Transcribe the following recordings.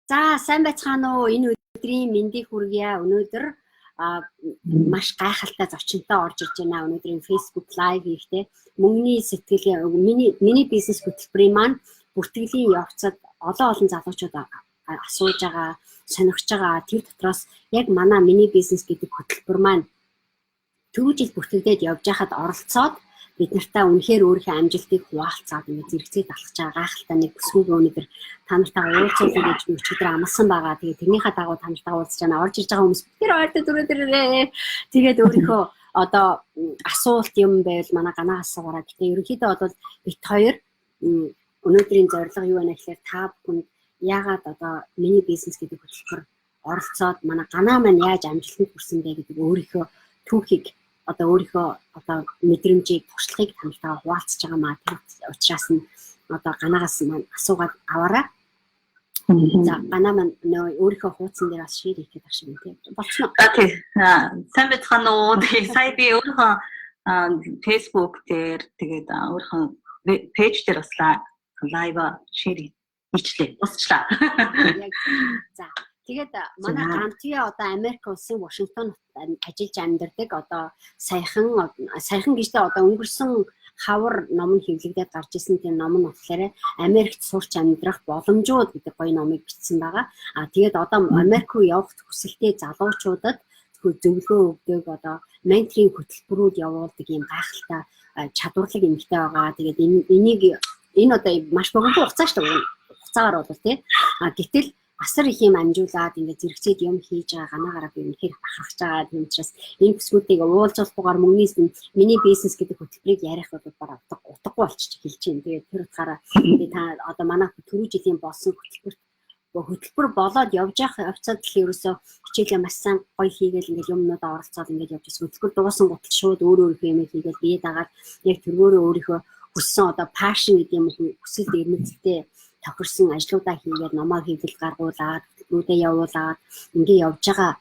За сайн байцгаана уу? Энэ өдрийн мэндийг хүргье. Өнөөдөр маш гайхалтай зочинтой орж ирж байна. Өнөөдрийн Facebook live хийхдээ мөнгөний сэтгэлийн миний бизнес хөтөлбөрийн маань бүртгэлийн явцад олон залуучууд асууж байгаа, сонирхож байгаа. Тэр дотроос яг манай миний бизнес гэдэг хөтөлбөр маань түрүү жил бүртгэгдээд явж байхад оролцоод бид нартай үнэхээр өөрийнхөө амжилтыг хуваалцаад ингэ зэрэгцээ талхаж байгаа гайхалтай нэг бүсгүй өнөөдөр та нартайгаа уулзах гэж өчигдөр амласан байгаа. Тэгээд тэрнийхээ дагуу та нартайгаа уулзж байгаа. Орж ирж байгаа хүмүүс тэр ойртой дөрөөрөө тэгээд өөрийнхөө одоо асуулт юм байвал манай ганаас асуугаараа. Гэтэ ерөнхийдөө бол бит хоёр өнөөдрийн зорилго юу вэ гэхээр та бүхэнд яагаад одоо миний бизнес гэдэг хөтөлбөр оролцоод манай ганаа маань яаж амжилтанд хүрсэн бэ гэдэг өөрийнхөө түүхийг одоо өөрийнхөө одоо мэдрэмжийг туршлагыг тантай хуваалцаж байгаа маа. Тэр учраас нь одоо ганаагаас маань асуугаад аваарай. За ганаа маань өөрийнхөө хуудсан дээр бас шеэр хийх гэдэг шиг юм тийм болчихно. Окей. Сайн байцгаана уу? Сая би өөрийнхөө Facebook дээр тэгээд өөрийнхөө пэйж дээр бас лайв шеэр хийчлээ. Усчлаа. За тэгээд манай гантия одоо Америк улсын Вашингтон ажиллаж амьдардаг одоо саяхан гэжтэй одоо өнгөрсөн хавар ном нь хэвлэгдээд гарч ирсэн тийм ном нь болохоор Америкт сурч амьдрах боломжууд гэдэг гоё номыг бичсэн байгаа. Тэгээд одоо Америк руу явах хүсэлтэй залуучуудад зөвлөгөө өгдөг одоо менторинг хөтөлбөрүүд явуулдаг юм гайхалтай чадварлаг эмэгтэй байгаа. Тэгээд энэ одоо маш богино хугацаа шүү дээ. Хугацаагаар бол тийм. Гэтэл асар их юм амжуулаад ингээд зэрэгцээд юм хийж байгаа ганаагаараа би үнэхээр бахархаж байгаа. Тийм учраас энэ бүсгүүдийг уулзуулахгүйгээр миний бизнес гэдэг хөтөлбөрийг ярих бол бараг утгагүй болчих хэлж байна. Тэгээд тэр утгаараа та одоо манай түрүү жилийн болсон хөтөлбөр болоод явж явах явцад л ерөөсөө хичээлээ маш сайн гоё хийгээл ингээд юмнуудаа оролцоод ингээд явж байсан. Хөтөлбөр дууссан гутал шууд өөрөө юм хийгээл бие дагаад яг тэргөөрөө өөрийнхөө хүссэн одоо passion гэдэг юм хүсэл эрмэлзэлтэй тохирсон ажлуудаа хийгээд номоо хийгээл гаргуулад хөтөлбөрүүдэд явуулаад ингээд явж байгаа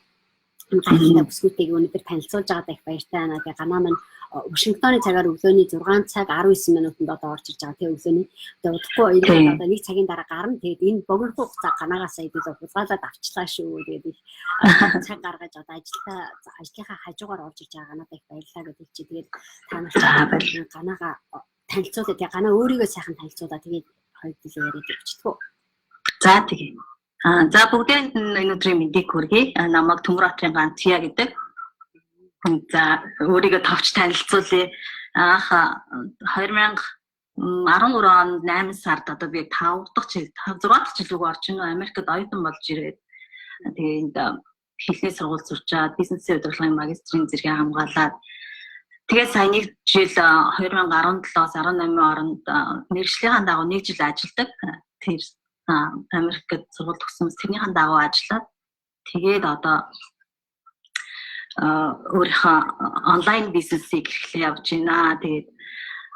гайхалтай бүсгүүдийг өнөөдөр танилцуулж байгаадаа их баяртай байна. Тэгээ ганаа маань Вашингтоны цагаар өглөөний 6 цаг 19 минутанд одоо орж ирж байгаа. Тэгээ өглөөний одоо удахгүй энэ одоо 1 цагийн дараа гарна. Тэгээд энэ богино хугацаа ганаагаас сая бид хулгайлаад авчлаа шүү. Тэгээд их цаг гаргаж одоо ажлынхаа хажуугаар орж ирж байгаа ганаатай их баярлалаа гэдэг чи. Тэгээд та нартай ганаагаа танилцуулаад тэгээ ганаа өөрийгөө сайхан танилцуулаад тэгээд хоёр дэлгэр яриад өгчдөг. За тэгээ. За бүгдээ энэ өдрийн мэндийг хүргэе. Намайг Төмөр Хотын Гантия гэдэг. За өөрийгөө товч танилцуулъя. Анх 2013 онд 8 сард одоо би 5 дахь жил 6 дахь жил рүү орж ийн Америкт оюутан болж ирээд тэгээ энд хэлний сургууль сурчаад бизнесийн удирдлагын магистрийн зэрэгээ хамгаалаад тэгээд сая нэг жил 2017-аас 18 оронд мэргэжлийн дагуу нэг жил ажилладаг. Тэр Америкт сургууль төгссөн тэрнийхэн дагуу ажиллаад тэгээд одоо өөрийнхөө онлайн бизнесийг эрхлээ явж байна. Тэгээд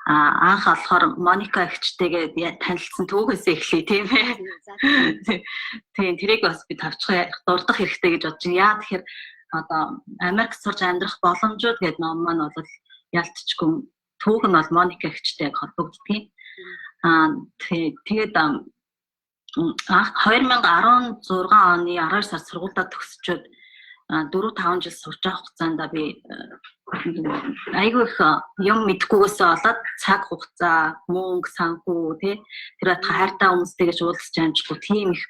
анх болохоор Моника эгчтэйгээ танилцсан түүхээс эхлэе тийм ээ. Тийм тэрийг бас би тавчхаа дурдах хэрэгтэй гэж бодож байна. Яа тэгэхээр одоо Америк сурч амьдрах боломжууд гэдэг ном маань бол ялтчгүй түүх нь бол Моника эгчтэйг холбогддог. Тэгээд 2016 оны 12 сард сургуультай төгсчөөд 4-5 жил сурч байгаа хугацаанд би айгүй их юм мэдхгүйгээсээ болоод цаг хугацаа, мөнгө, санхүү тэр хайртай хүмүүстэйгээ уулзч амжихгүй тийм их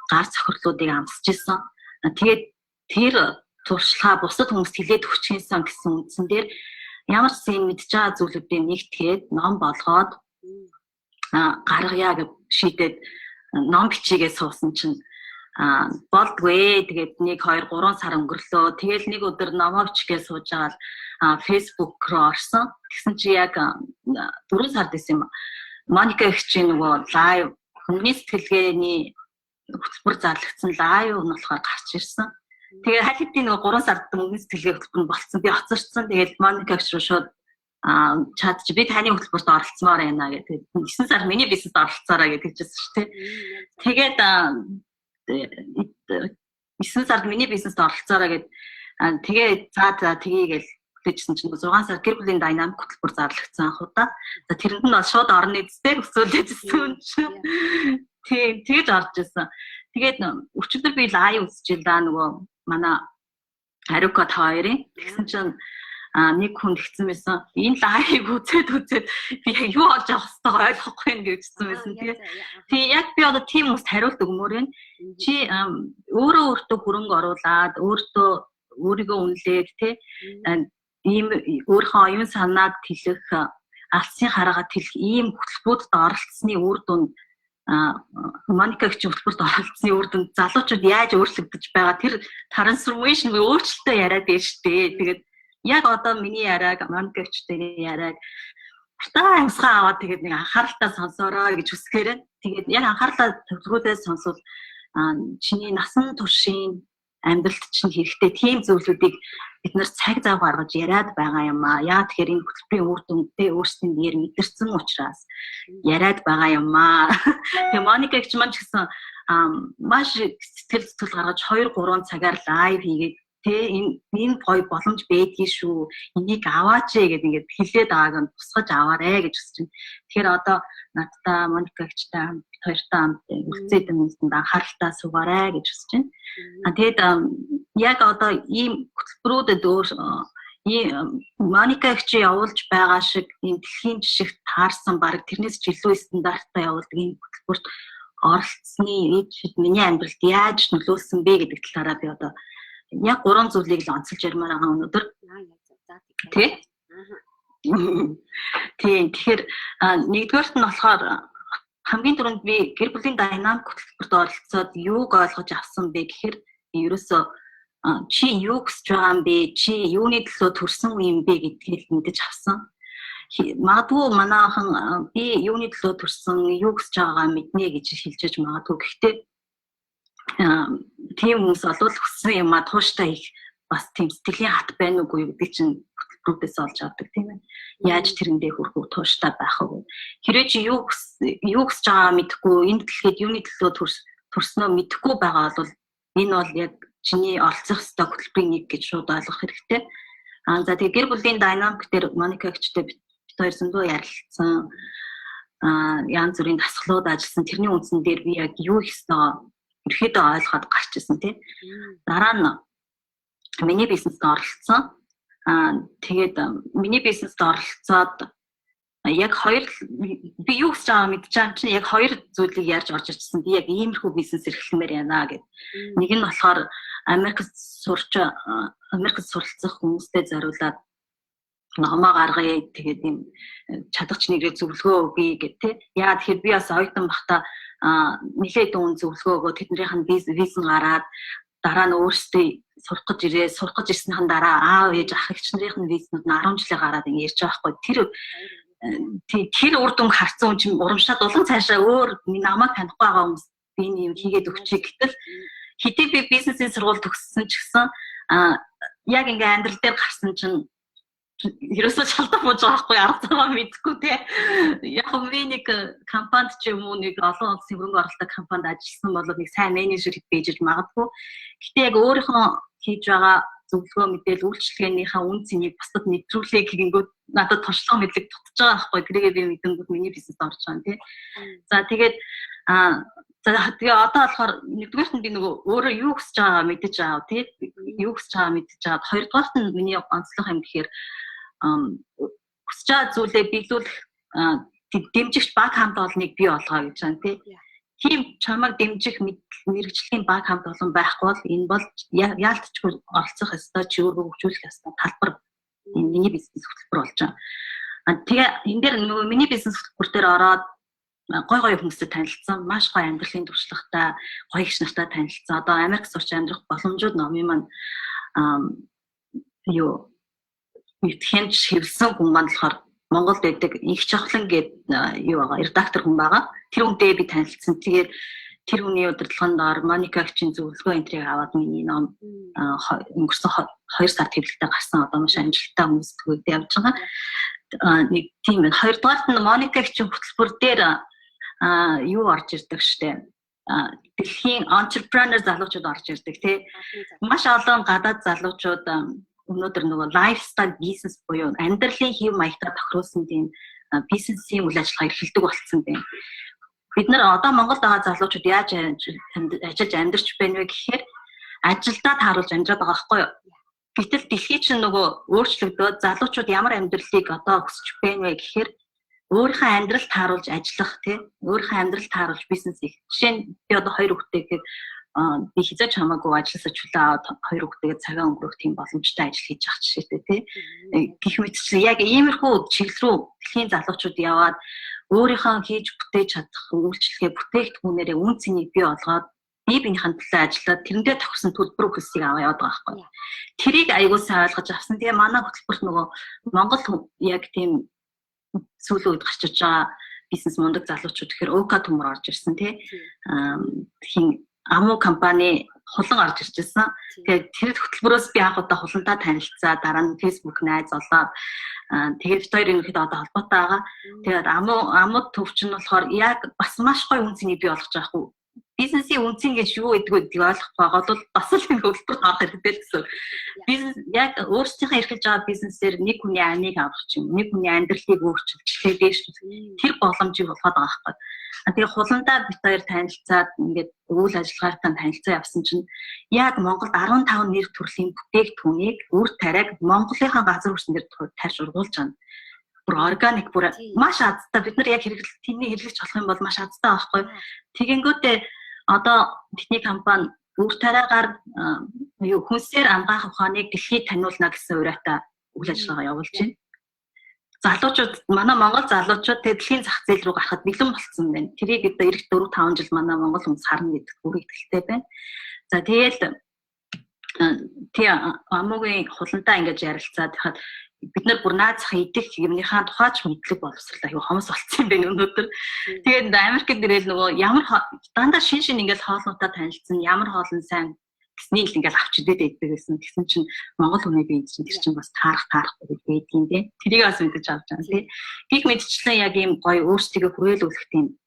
гар цохирлуудыг амсч ирсэн. Тэгээд тэр туршлага бусад хүмүүст хилээд өгчихсэн гэсэн үндсэн дээр ямар ч юм мэдж байгаа зүйлүүдийг нэгтгээд ном болгоод гаргая гэж шийдээд ном бичигээ суусан чинь болдгүй. Тэгээд 1-2-3 сар өнгөрлөө. Тэгэл нэг өдөр номоо бичгээ сууж байгаа Facebook руу орсон. Тэгсэн чи яг 4 сард исэн юм. Моника эгчийн нөгөө лайв хүний сэтгэлгээний хөтөлбөр зарлагдсан лайв нь болохоор гарч ирсэн. Тэгээ аль хэдийн нөгөө 3 сард хүний сэтгэлгээ хөтөлбөр нь болцсон. Би хоцорсон. Тэгээд Моника эгч рүү шууд чад чи би таны хөтөлбөрт оролцмоор байна гэдэг. 9 сар миний бизнест оролцоорой гэж хэлжсэн шүү дээ. Тэгээд 9 сард миний бизнест оролцоорой гэд тэгээ за тгийгээл тэгжсэн чинь 6 сар гэр бүлийн динамик хөтөлбөр зарлагдсан анх удаа. За тэрэнд нь шууд орны эзтэй өсөөлөжсэн чинь. Тийм тэгж орж ирсэн. Тэгээд өчигдөр би лайв үзчихлээ да нөгөө манай Арука хоёрын. Тэгсэн чинь нэг хүн ихсэн байсан. Энэ лайвыг үзээд би яг юу олж авах хэвээр ойлгохгүй юм гэжсэн байсан. Тэгээ яг би одоо тийм хүмүүст хариулт өгмөр байна. Чи өөртөө хөрөнгө оруулаад өөрийгөө үнэлээд тий ийм өөрийнхөө оюун санааг тэлэх алдсан хараагаа тэлэх ийм хөтөлбөрт оролцсны үр дүнд Моника гэх хөтөлбөрт оролцсны үр дүнд залуучууд яаж өөрчлөгдөж байгаа тэр трансформашн өөрчлөлтөө яриад байж тээ. Тэгээд яг одоо миний яриаг Моника гихтэй яриаг та амсгаа аваад тэгээд нэг анхааралтай сонсоорой гэж хүсгээрээ. Тэгээд яг анхааралтай төвлөрүүлээ сонсвол чиний насан туршийн амьдралд чинь хэрэгтэй тийм зүйлүүдийг бид нар цаг зав гаргаж яриад байгаа юм аа. Яа тэгэхээр энэ хөтөлбөрийн үр дүндээ өөрсдийн нэр мэдэрсэн учраас яриад байгаа юм аа. Тэгээ Моника гэх маань ч гэсэн маш сэтгэл зүтгэл гаргаж 2-3 цагаар лайв хийгээд тэ энэ гоё боломж байдгийг шүү. Энийг аваач гэдэг ингээд хэлээд байгааг нь тусгаж аваарэ гэж хүсэж байна. Тэгэхээр одоо надтай Моника гихтэй хоёртай хамт үлцээд юмсанд анхааралтай суугаарай гэж хүсэж байна. Тэгээд яг одоо ийм хөтөлбөрүүдэд Моника гихч явуулж байгаа шиг ийм дэлхийн жишгт таарсан баг тэрнээс ч илүү стандарттай явуулдаг ийм хөтөлбөрт оролцсны миний амьдралд яаж нөлөөлсөн бэ гэдэг талаараа би одоо яг 3 зүйлийг л онцолж ярмаар байгаа өнөөдөр. Тий. Тэгэхээр нэгдүгээрт нь болохоор хамгийн түрүүнд би гэр бүлийн динамик хөтөлбөрт оролцоод юуг ойлгож авсан бэ гэхээр ерөөсөө чи юу гэж байгаа юм бэ? Чи юуны төлөө төрсөн юм бэ гэдгийг мэдэж авсан. Магадгүй манайхан би юуны төлөө төрсөн, юу гэж байгаагаа мэднэ гэж хэлж магадгүй. Гэхдээ тийм хүмүүс олвол хүссэн юм а тууштай их бас тийм сэтгэлийн хат байна уугүй гэдэг чинь хөтөлбөрүүдээс олж авдаг тийм ээ. Яаж тэрэндээ хүрэх тууштай байх вэ? Хэрвээ чи юу гэж байгаа мэдэхгүй энэ дэлхийд юуны төлөө төрснөө мэдэхгүй байгаа бол энэ бол яг чиний оролцох ёстой хөтөлбөрийн нэг гэж шууд ойлгох хэрэгтэй. За тэгээ гэр бүлийн динамик дээр Моника гихтэй бид хоёр зөндөө ярилцсан. Янз бүрийн дасгалууд ажилласан. Тэрний үндсэн дээр би яг юу их ёстой ерөөдөө ойлгоод гарч ирсэн тий. Дараа нь миний бизнест оролцсон. Тэгээд миний бизнест оролцоод яг би юу гэж байгаа мэдж байгаа чинь яг 2 зүйлийг ярьж орж ирсэн. Би яг иймэрхүү бизнес эрхлэмээр яана гэд. Нэг нь болохоор Америкт суралцах хүмүүстэй зориулаад номоо гаргая тэгээд ийм чадагч нэрээ зөвлөгөө өгье гэх тий. Яа тэгэхээр би бас оюутан бахта нэлээд үн зөвлөгөө өгөө тэднийх нь визэн гараад дараа нь өөрсдөө сурах гэж ирснийхэн дараа аав ээж ах эгч нарын визнүүд нь 10 жилийн гараад ингэ ярьж байгаа байхгүй. Тэр үр дүнг харсан хүн чинь урамшаад улан цаашаа өөр намайг танихгүй байгаа хүмүүс би юм хийгээд өгчий гэтэл хэдий би бизнесийн сургууль төгссөн ч гэсэн яг ингээ амьдрал дээр гарсан чинь ерөөсөө шалтгаан болж байгаа байхгүй арга замаа мэдхгүй тий. Яг би нэг компанид ч юм уу нэг олон улсын хөрөнгө оруулалт компанид ажилласан бол нэг сайн менежер хийж магадгүй. Гэтэ яг өөрийнхөө хийж байгаа зөвлөгөө мэдээлэл үйлчлэгээнийхээ үн цэнийг бусдад нэвтрүүлэх гингүүд надад туршлага мэдлэг тутаж байгаа байхгүй. Тэрийгээ би мэдэнгүүт миний бизнест орж байгаа тий. За тэгээд тэгээ одоо болохоор нэгдүгээрт нь би нөгөө өөрөө юу гэж байгаа мэдэж байгаа тий. Юу гэж байгаа мэдэж байгаа. Хоёрдугаарт нь миний онцлог юм гэхээр хүсэж байгаа зүйлээ биелүүлэх дэмжигч баг хамт олныг бий болгоо гэж байна тий. Тийм чамайг дэмжих мэрэгжлийн баг хамт олон байхгүй бол энэ бол яалтчгүй оролцох ёстой чи өөрөө хөгжүүлэх ёстой талбар миний бизнес хөтөлбөр болж байгаа. Тэгээ энэ дээр нөгөө миний бизнес хөтөлбөр дээр ороод гой хүмүүстэй танилцсан, маш гоё амьдралын туршлагатай, гоё их нартай танилцсан. Одоо Америк сурч амьдрах боломжууд номын маань мэдхэнч хэвлсэн хүн маань болохоор Монголд байдаг их чавхлан гэдэг редактор хүн байгаа. Тэр хүнтэй би танилцсан. Тэгээд тэр хүний удирдлагын доор Моника гихчийн зөвлөгөө энтрийг аваад миний ном өнгөрсөн 2 сард хэвлэлтэй гарсан. Одоо маш амжилттай хүмүүс төгөөд явж байгаа. Нэг тийм байна. Хоёрдугаарт нь Моника гихчийн хөтөлбөр дээр юу орж ирдэг штэ. Дэлхийн entrepreneur залуучууд орж ирдэг тий. Маш олон гадаад залуучууд өнөөдөр нөгөө lifestyle бизнес буюу амьдралын хэв маягтаа тохируулсан тийм бизнесийн үйл ажиллагаа эрхэлдэг болсон байна. бид нар одоо Монголд байгаа залуучууд яаж ажиллаж амьдарч байна вэ гэхээр ажилдаа тааруулж амьдраад байгаа байхгүй юу? Гэтэл дэлхий чинь нөгөө өөрчлөгдөөд залуучууд ямар амьдралыг одоо хүсэж байна вэ гэхээр өөрийнхөө амьдрал тааруулж ажиллах тий өөрийнхөө амьдрал тааруулж бизнес хийх. Жишээ нь би одоо 2 хүүхдээ гэхээр би хязгаарч хамаагүй ажилласаа чөлөө аваад 2 хүүхдэйгээ цагаа өнгөрөх тийм боломжтой ажил хийж ах жишээтэй тий гэх мэтчлэн яг иймэрхүү чиглэл рүү дэлхийн залуучууд яваад өөрийнхөө хийж бүтээж чадах үйлчлэгээ бүтээгдэхүүнээрээ үн цэнийг бий болгоод бие биенийхэн төлөө ажиллаад тэрэндээ тохирсон төлбөр хөлсийг аваа яваад байгаа байхгүй. Тэрийг аягүй сайн ойлгож авсан. Тэгээ манай хөтөлбөрт нөгөө Монгол яг тийм сүүлийн үед гарч иж байгаа бизнес мундаг залуучууд тэгэхээр өөка төмөр орж ирсэн тий хин Аму компани хулан орж ирж байсан. Тэгээд тэр хөтөлбөрөөс би анх удаа хулантаа танилцаа дараа нь Facebook найз олоод тэгээд хоёр ерөнхийдөө одоо холбоотой байгаа. Тэгээд Аму төвч нь болохоор яг бас маш гоё үнцнийг бий болгож байгаа хүү. Бизнесийн үнцэн гэж юу гэдгийг ойлгох байгаа бол бас л энэ хөтөлбөрт орох хэрэгтэй гэсэн. Бизнес яг өөрсдийнхөө эрхэлж байгаа бизнесээр нэг хүний амийг авах чинь, нэг хүний амьдралыг өөрчилж дээшлүүлэх тэр боломжийг олгоод байгаа байхгүй. Тэгээ хуландаа бит хоёр танилцаад ингээд үйл ажиллагаатай танилцаа явсан чинь яг Монголд 15 нэр төрлийн бүтээгдэхүүнийг үр тариаг Монголынхаа газар хүрсэн дээр тарьж ургуулж байгаа. Бүр органик бүр маш азтай бид нар яг тэрний хэрэглэж болох юм бол маш азтай байхгүй. Тэгэнгүүтээ одоо техник компани үр тариагаар хүнсээр ангаах ухааныг дэлхийд таниулна гэсэн ураатай үйл ажиллагаа явуулж байна. Залуучууд манай Монгол залуучууд дэлхийн зах зээл рүү гарахад бэлэн болцсон байна. Тэрийг одоо эх 4-5 жил манай Монгол хүмүүс харна гэдэг бүрэгдэлтэй байна. За тэгээд Амугийн хулантаа ингэж ярилцаад хахад бид нар бүр наазах идэх юмныхаа тухайч мэдлэг боловсруулах аюу хомос болцсон юм байна өнөөдөр. Тэгээд Америкт нэрэл нөгөө ямар дандаа шин ингээл хоолнуудаа танилцсан ямар хоолн сайн гэсний л ингээл авч идээд байдаг гэсэн. Тэгсэн чинь Монгол хүний бие чинь тэр чинь бас таарахгүй байдгийн дээ. Тэрийг бас мэдэж авч байгаа тий. Гих мэдчлэн яг ийм гоё өөрсдөө хүрээлүүлэх тийм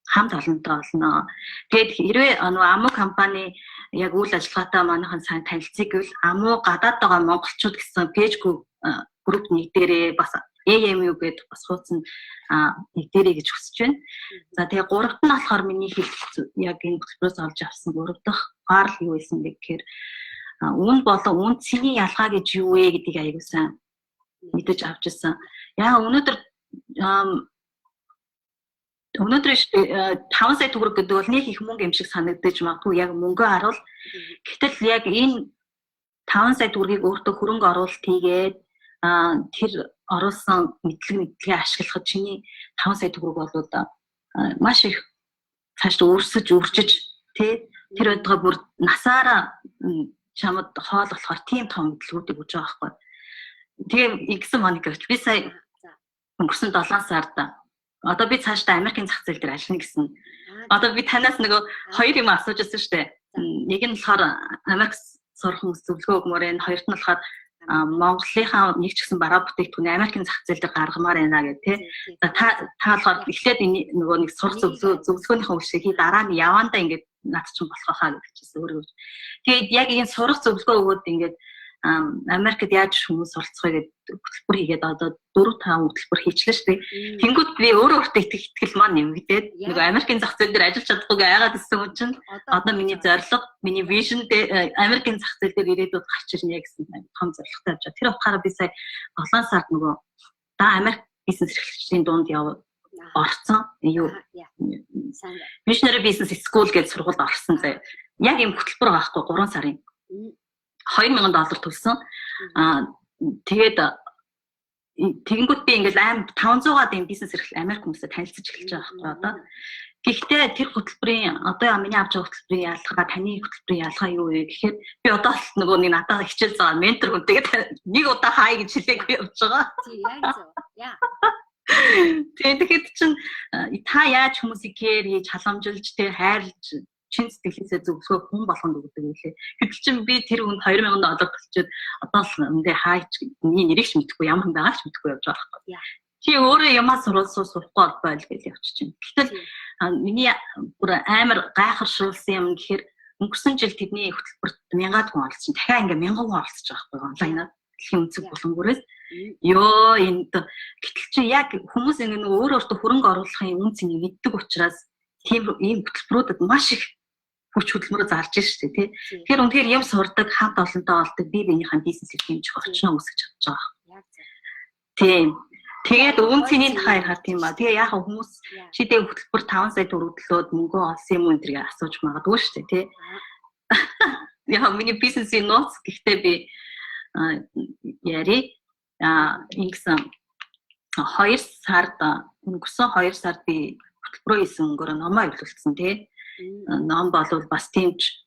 хамт олонтой болно. Тэгээд хэрвээ Аму компани яг үйл ажиллагаатай манайхан сайн танилцъя гэвэл Аму гадаад байгаа монголчууд гэсэн пэйж групп нэг дээрээ бас AMU гэдэг бас хуудсан нэг дээрээ гэж хүсэж байна. За тэгээ гуравт нь болохоор миний хэлэх яг энэ хөтөлбөрөөс олж авсан гурав дахь гар л юу байсан бэ гэхээр үн болон үн цэний ялгаа гэж юу вэ гэдгийг аягүй сайн мэдэж авч ирсэн. Яа өнөөдөр 5 сая төгрөг гэдэг бол нэг их мөнгө юм шиг санагдаж магадгүй яг мөнгөө харуул. Гэтэл яг энэ 5 сая төгрөгийг өөртөө хөрөнгө оруулалт хийгээд тэр оруулсан мэдлэгээ ашиглахад чиний 5 сая төгрөг болоод маш их цааш өөрсөж үржиж тий тэр өдгөө бүр насаараа чамд хоол болохоор тийм том мэдлгүүдийг өгж байгаа байхгүй. Тэгээ игсэн моникерч би сая өнгөрсөн 7 сард одоо би цаашдаа Америкийн зах зээл дээр ажиллана гэсэн. Одоо би танаас нөгөө 2 юм асууж байсан шүү дээ. Нэг нь болохоор Америк сурах зөвлөгөө өгмөр энэ хоёрт нь болохоор Монголынхаа нэг ч гэсэн бараа бүтээгдэхүүн Америкийн зах зээл дээр гаргамаар байна гэх тий. За та болохоор эхлээд энэ нөгөө нэг сурах зөвлөгөөнийхөө үйлчлэгийг хий дараа нь явандаа ингээд над чинь болох хаа гэж хэлсэн өөрөө. Тэгээд яг энэ сурах зөвлөгөө өгөөд ингээд Америкт яаж хүмүүс суралцахыг хөтөлбөр хийгээд одоо 4-5 хөтөлбөр хийчлээ шүү дээ. Тэнгүүд би өөрөө итгэл маань нэмэгдээд нөгөө Америкийн зах зээл дээр ажиллаж чадахгүй айгаад ирсэн хүн чинь одоо миний зорилго, миний вижн Америкийн зах зээл дээр ирээдүйд гарч ирнэ гэсэн том зорилготой явж байгаа. Тэр утгаараа би сая 7 сард нөгөө Америк бизнес эрхлэгчдийн дунд орсон. Юу Visionary Business School гэж сургуульд орсон заяа. Яг юм хөтөлбөр байгаа хгүй 3 сарын. $2,000 төлсөн. Тэгээд тэгэнгүүт би ингээл 500-аад юм бизнес эрхлэл Америк хүмүүстэй танилцж эхэлж байгаа байхгүй одоо. Гэхдээ тэр хөтөлбөрийн одоо миний авч байгаа хөтөлбөрийн ялгаа таны хөтөлбөрийн ялгаа юу вэ гэхээр би одоо л нөгөө нэг надад хичээл заа ментор хүн тэгээд нэг удаа хай гэж хэлээгүй явж байгаа. Тий яг зөв. Яа. Тэгээд чинь та яаж хүмүүсийг кэр хийж халамжилж тэ хайрлж чин сэтгэлээсээ зөвсгөө хүн болгонд өгдөг үлээ. Гэтэл чинь би тэр хүнд $2,000 төлчихэд одоо л эндээ хаач миний нэрийг ч мэдэхгүй ямар хүн байгааг ч мэдэхгүй явж байгаа байхгүй. Чи өөрөө ямаа сурахгүй байл гэж явчихж байна. Гэтэл миний бүр амар гайхаршуулсан юм гэхээр өнгөрсөн жил тэдний хөтөлбөрт 1000 хүн оролцсон. Дахиад ингээ 1000 хүн оролцож байгаа байхгүй онлайнаар дэлхийн үнцэг булангуурээс. Ёо энд гэтэл чи яг хүмүүс ингээ өөрөө өөртөө хөрөнгө оруулахын үн цэнийг мэддэг учраас тийм ийм хөтөлбөрүүдэд маш их хүч хөдөлмөрөөр зарж штэ тий. Тэгэхээр үнэхээр юм сурдаг, хамт олонтой болдог, бие биенийхээ бизнесийг хэмжих орчноо үүсгэж чадж байгаа. Тийм. Тэгээд өвөн цэний дахаар хаа тийм ба. Тэгээ яг хүмүүс шидэ хөтөлбөр 5 сая төгрөглөөд мөнгө олсон юм уу гэдгийг асууж магадгүй шүү дээ тий. Яг миний бизнесийн нууц гэхдээ би яри ингэсэн 2 сард өнгөрсөн 2 сард би хөтөлбөрөө хийсэн өнгөөр номоо хэвлүүлсэн тий. Ном болвол бас тиймч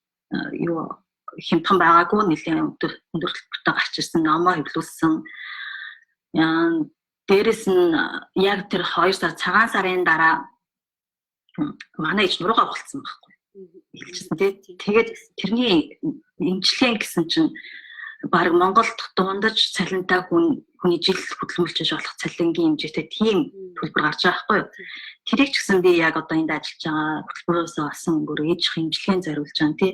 юу хямдхан байгаагүй нэлийн өндөр төлбөртэй гарч ирсэн номоо хэвлүүлсэн. Дээрэс нь яг тэр 2 сар цагаан сарын дараа манай ээж нуруугаа болцсон байхгүй. Хэлчихсэн тий. Тэгээд тэрний эмчилгээ гэсэн чинь баг Монголд дундаж цалинтай хүний жил хөдөлмөрлж болох цалингийн хэмжээтэй тийм төлбөр гарч байгаа байхгүй юу. Тэрийг ч гэсэн би яг одоо энд ажиллаж байгаа хөтөлбөрөөс олсон мөнгөөр ээжийнх эмчилгээнд зориулж байгаа тий.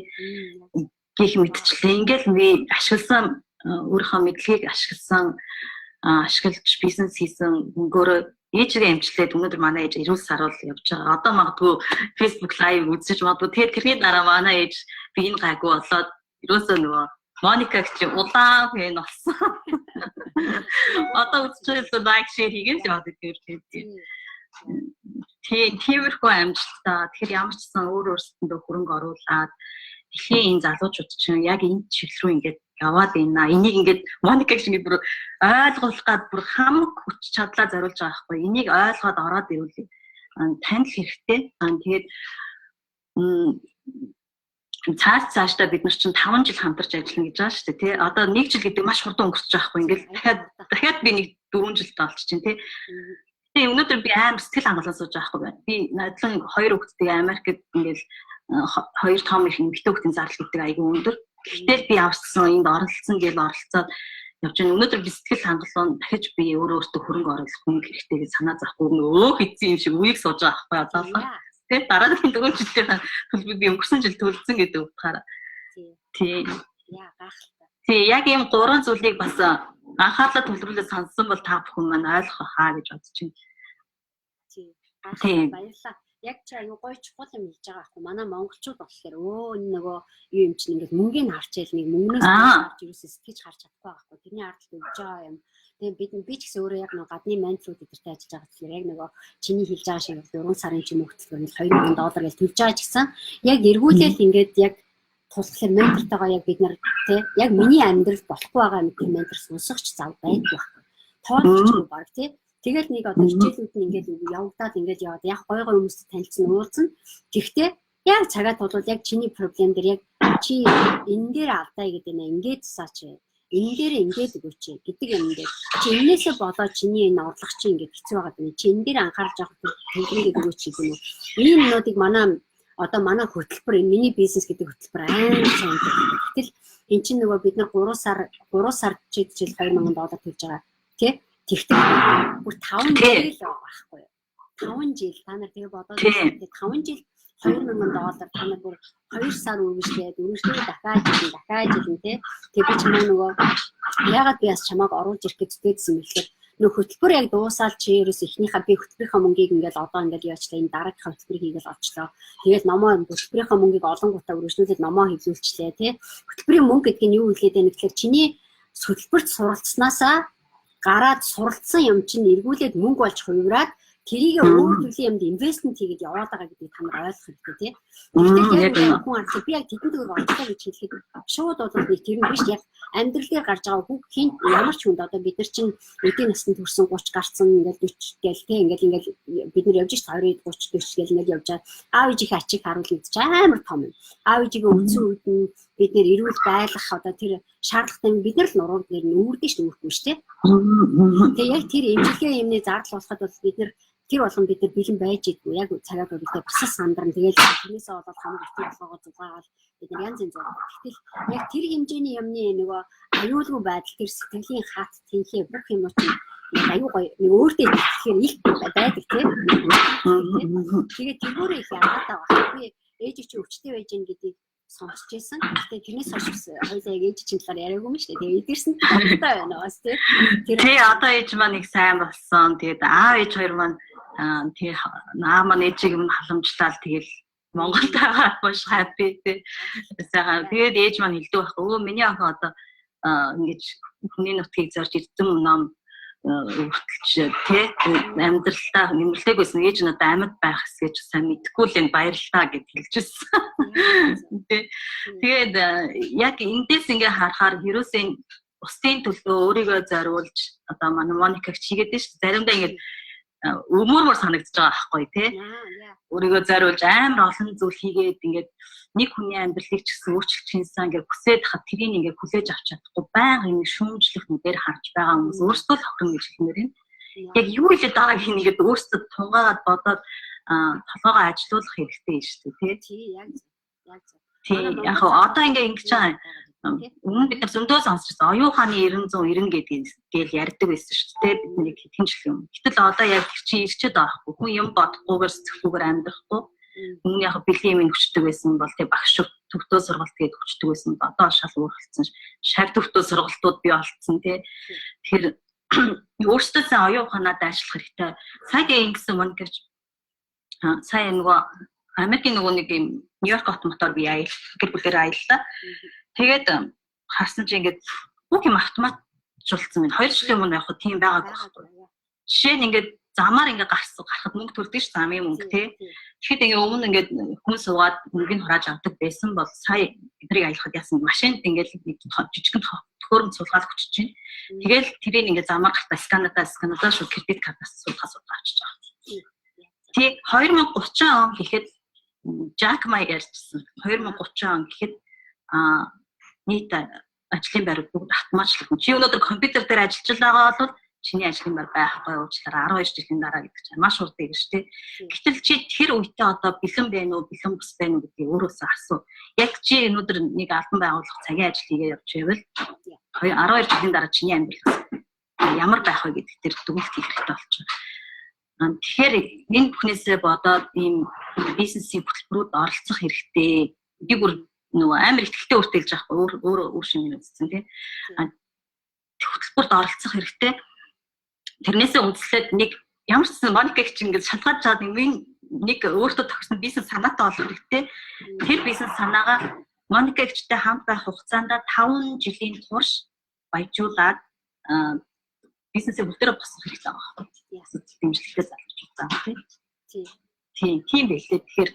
Гэх мэтчлээ. Ингээл би ашигласан өөрийнхөө мэдлэгийг ашиглаж бизнес хийсэн мөнгөөр ээжигээ эмчлээд өнөөдөр манай ээж эрүүл саруул явж байгаа. Одоо магадгүй Facebook live үзэж магадгүй тэгээд тэрний дараа манай ээж би энэ гайгүй болоод ерөөсөө нөгөө Моника гэж улаан фэн болсон. Одоо үзчихээс лайк шеэр хийгээл яваад идэв. Тиймэрхүү амжилттай. Тэгэхээр ямар ч сан өөрөөсөндөө хөрөнгө оруулаад дэлхийн энэ залуучууд чинь яг энэ чиглэл рүү ингээд яваад байна. Энийг ингээд Моника шиг бүр ойлгуулах гад бүр хамаг хүч чадлаа зориулж байгаа байхгүй. Энийг ойлгоод ороод ирвэл танил хэрэгтэй. Тэгээд цаашдаа бид нар чинь 5 жил хамтарч ажиллана гэж байгаа шүү дээ тий. Одоо 1 жил гэдэг маш хурдан өнгөрч байгаа байхгүй. Ингээд дахиад би нэг 4 жилд олчих чинь тий. Тэгээ өнөөдөр би амар сэтгэл хангалуун сууж байгаа байхгүй. Би надлан 2 хүүхэдтэй Америкт ингээд 2 том их эмэгтэй хүүхдийн зардал гэдэг айгүй өндөр. Гэтэл би авсан энд оролцсон гэж оролцоод явж байгаа. Өнөөдөр би сэтгэл хангалуун дахиж би өөртөө хөрөнгө оруулах мөнгө хэрэгтэй гэж санаа зовхгүй хэцүү юм шиг үеийг сууж байгаа байхгүй. Тэгээд дараагийн 4 жилийн төлбөрийг би өнгөрсөн жил төлсөн гэдэг утгаараа. Тийм. Яа гайхалтай. Тийм, яг ийм 3 зүйлийг бас анхаарлаа төвлөрүүлээд сонссон бол та бүхэн маань ойлгох хаа гэж бодож байна. Тийм. Баярлалаа. Яг ч аюу гоё чухал юм хийж байгаа байхгүй. Манай монголчууд болохоор энэ нөгөө юу юм чинь ингээд мөнгөний харж ял нэг мөнгнөөс харж юусээ сэтгэж харж чадахгүй байхгүй. Тэрний ард л өгж байгаа юм. Тэгээд би ч гэсэн өөрөө яг нэг гадны менторууд эдэртэй ажиллаж байгаа тэгэхээр яг нөгөө чиний хэлж байгаа шиг 4 сарын ч юм уу хөтөлбөр $2000 гэж төлж байгаа ч гэсэн яг эргүүлэл ингээд яг тулахлаар ментортойгоо яг бид нар тий яг миний амьдрал болохгүй байгаа нэг ментор сонсохч зав байдаг байхгүй. Тоолч юм баг тий. Тэгэл нэг одоо хичээлүүд нь ингээд явагдаад ингээд яваад яг гой хүмүүстэй танилцсан уулзсан. Гэхдээ яг цагаад бол яг чиний проблем дээр яг чи энэ дээр алдаа гэдэг нэ ингээд засаач. Энэ дээр ингээд өгөөч гэдэг юм дээр. Чи энээсээ болоод чиний энэ орлого чи ингээд хэцүү байгаа гэдэг. Чи энэ дээр анхаарч явах төлөвлөгөөг өгөөч гэдэг юм уу. Ийм нуудыг манай хөтөлбөр энэ миний бизнес гэдэг хөтөлбөр амар сайн гэдэг. Гэтэл эн чинь нөгөө бид нар 3 сар жил $2000 төлж байгаа. Тэ? Тэгтээ бүр 5 жил байхгүй юу? 5 жил та нар тэгээ бодоод 5 жил $2000 та нар бүр 2 сар үргэлжлээд дахиад жилэн тий. Тэгээ би чамаа нөгөө яагаад би бас чамааг оруулж ирэх гэж зүтгэжсэн мэхлээр нөгөө хөтөлбөр яг дуусаад чи ерөөс эхнийхээ би хөтөлбөрийнхөө мөнгийг ингээл одоо ингээл яачлаа энэ дараагийнхаа хөтөлбөрийг хийгээл олчлоо. Тэгээд номоо хөтөлбөрийнхөө мөнгийг олонгуудаа үргэлжлүүлээд номоо хэвлүүлчлээ тий. Хөтөлбөрийн мөнгө гэдэг нь юу хэлээд байна гэхээр чиний хөтөлбөрт суралцсанаасаа гараад суралцсан юм чинь эргүүлээд мөнгө болж хувираад тэрийг өөр төрлийн юмд инвестмент хийгээд яваад байгаа гэдгийг та нар ойлгох хэрэгтэй тийм. Тэгэхээр яг хүн ард би яг тэдэн төгрөг олцоо гэж хэлэхэд шууд бол би тэр нь биш яг амьдрал дээр гарч байгаа хүүхд хин ямар ч хүнд одоо бид нар чинь эдийн насанд хүрсэн 30 гарцсан ингээл 40 гээл тийм ингээл бид нар явж ш 20 30 40 гээл ингээл явж байгаа. Аав ээжийнхээ ачиг харуул гэж амар том юм. Аав ээжигээ үндсэн үед нь бид нэр эрүүл байлгах одоо тэр шаардлагатай бид нар л нурууг нэр нүүрдэж ш нүүрхгүй ш тийм. Тэгээ яг тэр эмчилгээ юмны зардал болоход бол бид нар тэр болгон бид нар бэлэн байж идэггүй яг цагаад үргэлжлээ бас сандран тэгээд тэрнээсээ болоод хамаг ихтэй болгоо зугаагаад бид нар янз янз зураг. Гэтэл яг тэр хэмжээний юмны нөгөө аюулгүй байдал тэр сэтгэлийн хат тэнхээ бүх юм чинь аюу гоё нэг өөртөө итгэхээр их байдаг тийм. Тэгээд тэргүүрээ их яагаад байгаа. Би ээж чи өвчтэй байж гин гэдгийг сонсч байсан. Гэхдээ тэрнээс хойш хоёлаа яг ээж чинь талаар яриаггүй юм шүү дээ. Тэгээд эдгэрсэн талтай байна бас тийм. Тэгээ одоо ээж маань их сайн болсон. Тэгээд аав ээж хоёр маань Тэгээ наама ээжийг нь халамжлал тэгэл Монголд байгаа маш happy тий. Тэгээд ээж маань хэлдэг байхгүй. Өө миний охин одоо ингэж хүний нутгийг зорж эрдэм ном өгтөлч тий амьдралдаа нэмэрлэг байсан. Ээж нь одоо амьд байх гэж сайн мэдгүй л энэ баярлалаа гэж хэлжсэн. Тэгээд яг эндээс ингээ харахаар Хиросийн бусдын төлөө өөрийгөө зориулж одоо манай Моникаг чигээдэж шүү. Заримдаа ингээ өмөрмөр санагдаж байгаа байхгүй тий. Өөрийгөө зориулж амар олон зүйл хийгээд ингээд нэг хүний амьдралыг ч гэсэн өөрчлөх чинсэн ингээд хүсээд хахад тэрийг ингээд хүлээж авч чадахгүй байнга ингэ шүүмжлэх нүдээр харж байгаа хүмүүс өөрсдөө л хохирно гэж хэлмээр юм. Яг юу хэлээд байгааг ингээд өөрсдөө тунгаагаад бодоод толгоогоо ажилуулах хэрэгтэй шүү дээ тий. Тий яг одоо ингээд ингэж байгаа. Өмнө бид нар зөндөө сонсчихсан. Оюун ухааны 990 гэдгийг ярьдаг байсан шүү дээ. Бидний хэдхэн жил юм. Гэтэл одоо яг тэр чинь ирчээд байхгүй. Хүн юм бодохгүйгээр сэтгэхгүйгээр амьдрахгүй. Өмнө яг бэлгийн юм хүчдэг байсан бол тэг багш төвтөө сургалт гээд хүчдэг байсан. Одоо шал өөрчлөлтсөн. Шав төвтөө сургалтууд бий болцсон тий. Тэгэхээр өөрсдөө оюун ухаанаа дайшлах хэрэгтэй. Сая ингэсэн мөн гэж сая нөгөө Америкийн нөгөө нэг юм Нью-Йорк хот мотор би гэр бүлээр аяллаа. Тэгээд харсан чи ингээд бүх юм автоматжуулсан байна. 2 жилийн өмнө яг тийм байгаагүй байхгүй. Жишээ нь ингээд замаар ингээд гарахад мөнгө төлдөг ш замын мөнгө тий. Тэгэхэд ингээд өмнө ингээд хүн суугаад мөнгөний хурааж авдаг байсан бол сая эдрийг аялахад яасан машинд ингээд жижигхэн төхөөрөмж суулгаад өчөж чинь. Тэгэл тэрийг ингээд замаар гартаа сканадаа шүү кредит картаас суулгаж авчиж байгаа. Тий 2030 он гэхэд Жак Ма ярьжсэн. 2030 он гэхэд нийт ажлын байрууд бүгд автоматчлагдана. Чи өнөөдөр компьютер дээр ажиллаж байгаа бол чиний ажлын байр байхгүй уучлаарай 12 жилийн дараа гэдэг чинь маш урт гэж тий. Гэтэл чи тэр үедээ одоо бэлэн байна уу, бэлэн бус байна уу гэдгийг өөрөөсөө асуу. Яг чи өнөөдөр нэг албан байгууллага цагийн ажил хийгээ явж байвал 12 жилийн дараа чиний амьдрал ямар байх вэ гэдэг дээр дүгнэлт хийх хэрэгтэй болчихно. Тэгэхээр энэ бүхнээсээ бодоод ийм бизнесийн хөтөлбөрүүд оролцох хэрэгтэй. Би бүр нөгөө амар ихтэй өөртөө хэлж байгаа өөр шинэ үзсэн тий. Хөтөлбөрт оролцох хэрэгтэй. Тэрнээсээ үндэслээд нэг ямар ч гэсэн Моникаг чинь ингээд шалгаж чаад нэг өөртөө тохирсон бизнес санаатай болох хэрэгтэй. Тэр бизнес санаагаа Моникагчтай хамт байх хугацаанд 5 жилийн турш баяжуулаад бизнесээ бүтээрээ босгох хэрэгтэй байгаа. Дэмжлэгтэй залж байгаа тий. Тийм байлээ. Тэгэхээр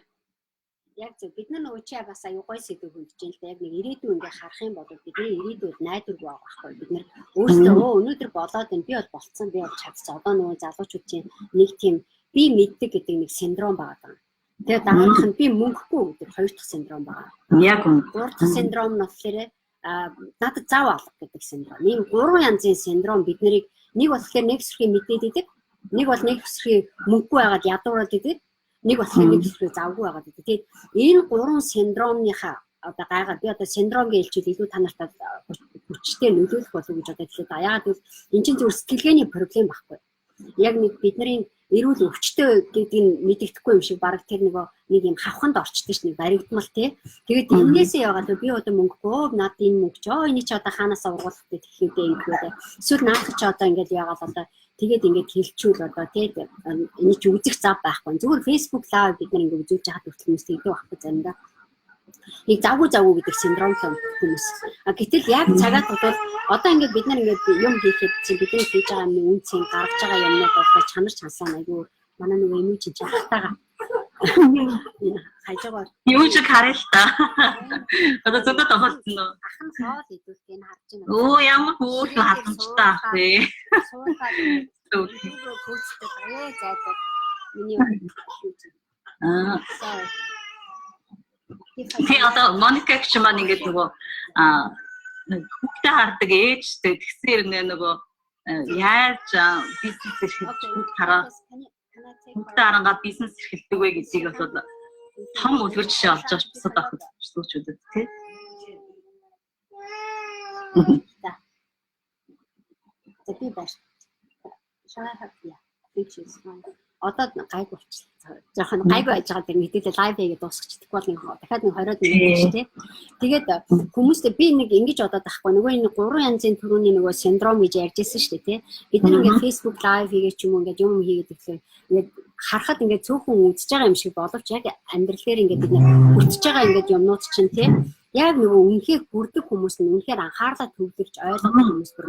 яг зөв бид нар нөгөө чи бас аюу гой сэдв хөндөж юм л да. Яг нэг ирээдүйн ингээ харах юм бол бидний ирээдүйд найдваргүй байгаа байхгүй. Бид нар өөрсдөө өнөөдөр болоод энэ би бол болцсон би бол чадсан. Одоо нөгөө залуучууд чинь нэг тийм би мэддэг гэдэг нэг синдром байгаа. Тэгээд дараагийнх нь би мөнгөгүй гэдэг хоёр дахь синдром байгаа. Яг үнэ. Гурав дахь синдром нь болохоор надад зав алга гэдэг синдром. Ийм 3 янзын синдром бид нарыг нэг болохоор нэг хэсрийг мэдээд идэг, нэг бол нэг хэсрийг мөнгөгүй байгаад ядуураад идэг. Нэг болохоор нэг хэсрийг завгүй байгаад идэг. Тэгээд энэ 3 синдромныхаа одоо гайгаар би одоо синдромгийн хэлчүүд илүү та нартай хүчтэй нөлөөлөх болов гэж одоо хэлээд байгаа. Яагаад гэвэл эн чинь зөвхөн сэтгэлгээний проблем байхгүй. Яг нэг бидний эрүүл өвчтөй гэдгийг мэддэхгүй юм шиг баг тэр нэг юм хавханд орчдөг ш' нэг баригдмал тий. Тэгээд энээсээ яваад би одоо мөнгөгүй над энэ мөнгө ч энийг ч одоо хаанаас ургуулах гэдэг хэлээдээ ингэвээ. Эсвэл наадах ч одоо ингээд яагаад одоо тэгээд ингээд хэлчүүл одоо тий энэ ч үзэх зав байхгүй. Зүгээр Facebook live бид нар ингээд үзүүлж хаад хүртэл хүмүүс тэгдэг байхгүй заримдаа. Нэг завгүй гэдэг синдромтой хүмүүс. Гэтэл яг цагаад бол одоо ингээд бид нар ингээд юм хийхэд чинь бидний хийж байгаа юм үн цэн гаргаж байгаа юмнууд бол чанар чансаа айгүй манай нэг юм чинь жахтаага. Хайжгаа. Юу ч харъя л та. Одоо зөндөө тохиолдсон нөө. Ахан цоол идүүлэх энэ харж байна. Оо ямар хөөрхөн халамжтай ах вэ. Суухад өөрөө хөөцтэй баяа зайдаг. Миний юу. Тий одоо Моникаг ч маань ингээд нөгөө хүүхдээ хардаг ээжтэй тэгсээр нөгөө яаж бизнес эрхэлж хараа хүүхдээ харангаа бизнес эрхэлдэг вэ гэдгийг бол том үлгэр жишээ олж байгаа бусад ахад зүйлчүүдэд тий. Би баш. Шаахаа фичс маань одоо гайгүй болчихлоо. Жохон гайгүй байж байгаа дэр мэдээлэл лайв хийгээд дуусчихдаг бол дахиад нэг 20 минут шүү дээ. Тэгээд хүмүүстэй би нэг ингэж бодоод байхгүй. Нөгөө энэ 3 янзын төрөний нөгөө синдром гэж ярьжсэн шүү дээ тий. Бид нар ингээд Facebook live хийгээд ч юм уу ингээд юм хийгээд ирэхээр ингээд харахад ингээд цөөхөн үзэж байгаа юм шиг боловч яг амьдрал дээр ингээд бид хүртэж байгаа ингээд юмнууд чинь тий яг нөгөө үнэхээр бүрдэг хүмүүс нь үнэхээр анхаарлаа төвлөрч ойлгох хүмүүс бүр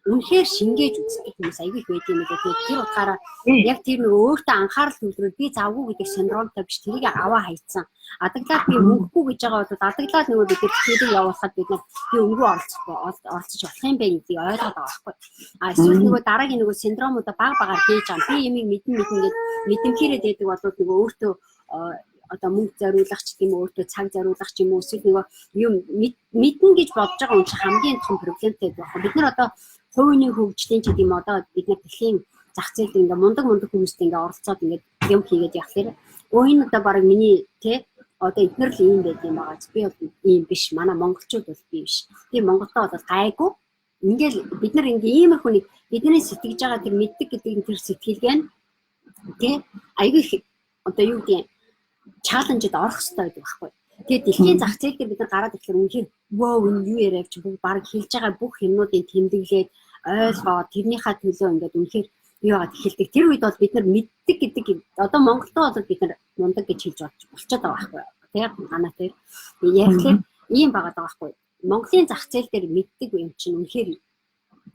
үнэхээр шингээж үздэг хүмүүс аягүй их байдаг юм гэдэг. Тэр утгаараа яг тэр нөгөө өөртөө анхаарал төвлөрөөд би завгүй гэдэг синдромтой биш тэрийг аваа хайцсан. Адаглаад би мөнгөгүй гэж байгаа бол адаглаад нөгөө бид тэрийг явуулахад бид би өнгөө оролцож болох юм бэ гэдгийг ойлгоод байгаа байхгүй. А эсвэл нөгөө дараагийн нөгөө синдромуудаа баг багаар хийж байгаа. Би ямиг мэдэн мэдэмхээрээ дэдэг бол нөгөө өөртөө одоо мөнгө зориулах ч гэдэм өөртөө цаг зориулах ч юм уу эсвэл нөгөө юм мэднэ гэж бодож байгаа хүн чинь хамгийн том проблемтэй байх. Бид нар одоо хувийн хөгжлийн ч гэдэм одоо бид нар дэлхийн зах зээлд ингээ мундаг хүмүүстэй ингээ оролцоод ингээ юм хийгээд явах хэрэг. Энэ одоо баг миний тий одоо эдгээр л юм байт юм байгаа. Би бол ийм биш. Манай монголчууд бол би биш. Би Монголдоо бол гайгүй. Ингээл бид нар ингээ ийм их хүнийг бидний сэтгэж байгаа тэр мэддэг гэдэг тэр сэтгэлгээ нь тий аягүй одоо юу гэдэг чаленжид орох хэрэгтэй байдаг байхгүй. Тэгээд дэлхийн зах зээл дээр бид нар гараад ирэхээр үнэхээр вау энэ юу яриа чи баг хэлж байгаа бүх юмнуудыг тэмдэглээд ойлгоод тэрнийхээ төлөө ингээд үнэхээр юу яагаад хэлдэг. Тэр үед бол бид нар мэддэг гэдэг одоо Монголдоо бол бид нар мундаг гэж хэлж болчиход байгаа байхгүй. Тэгээд ганаа тэр ярихлаар ийм байгаа байхгүй. Монголын зах зээл дээр мэддэг юм чинь үнэхээр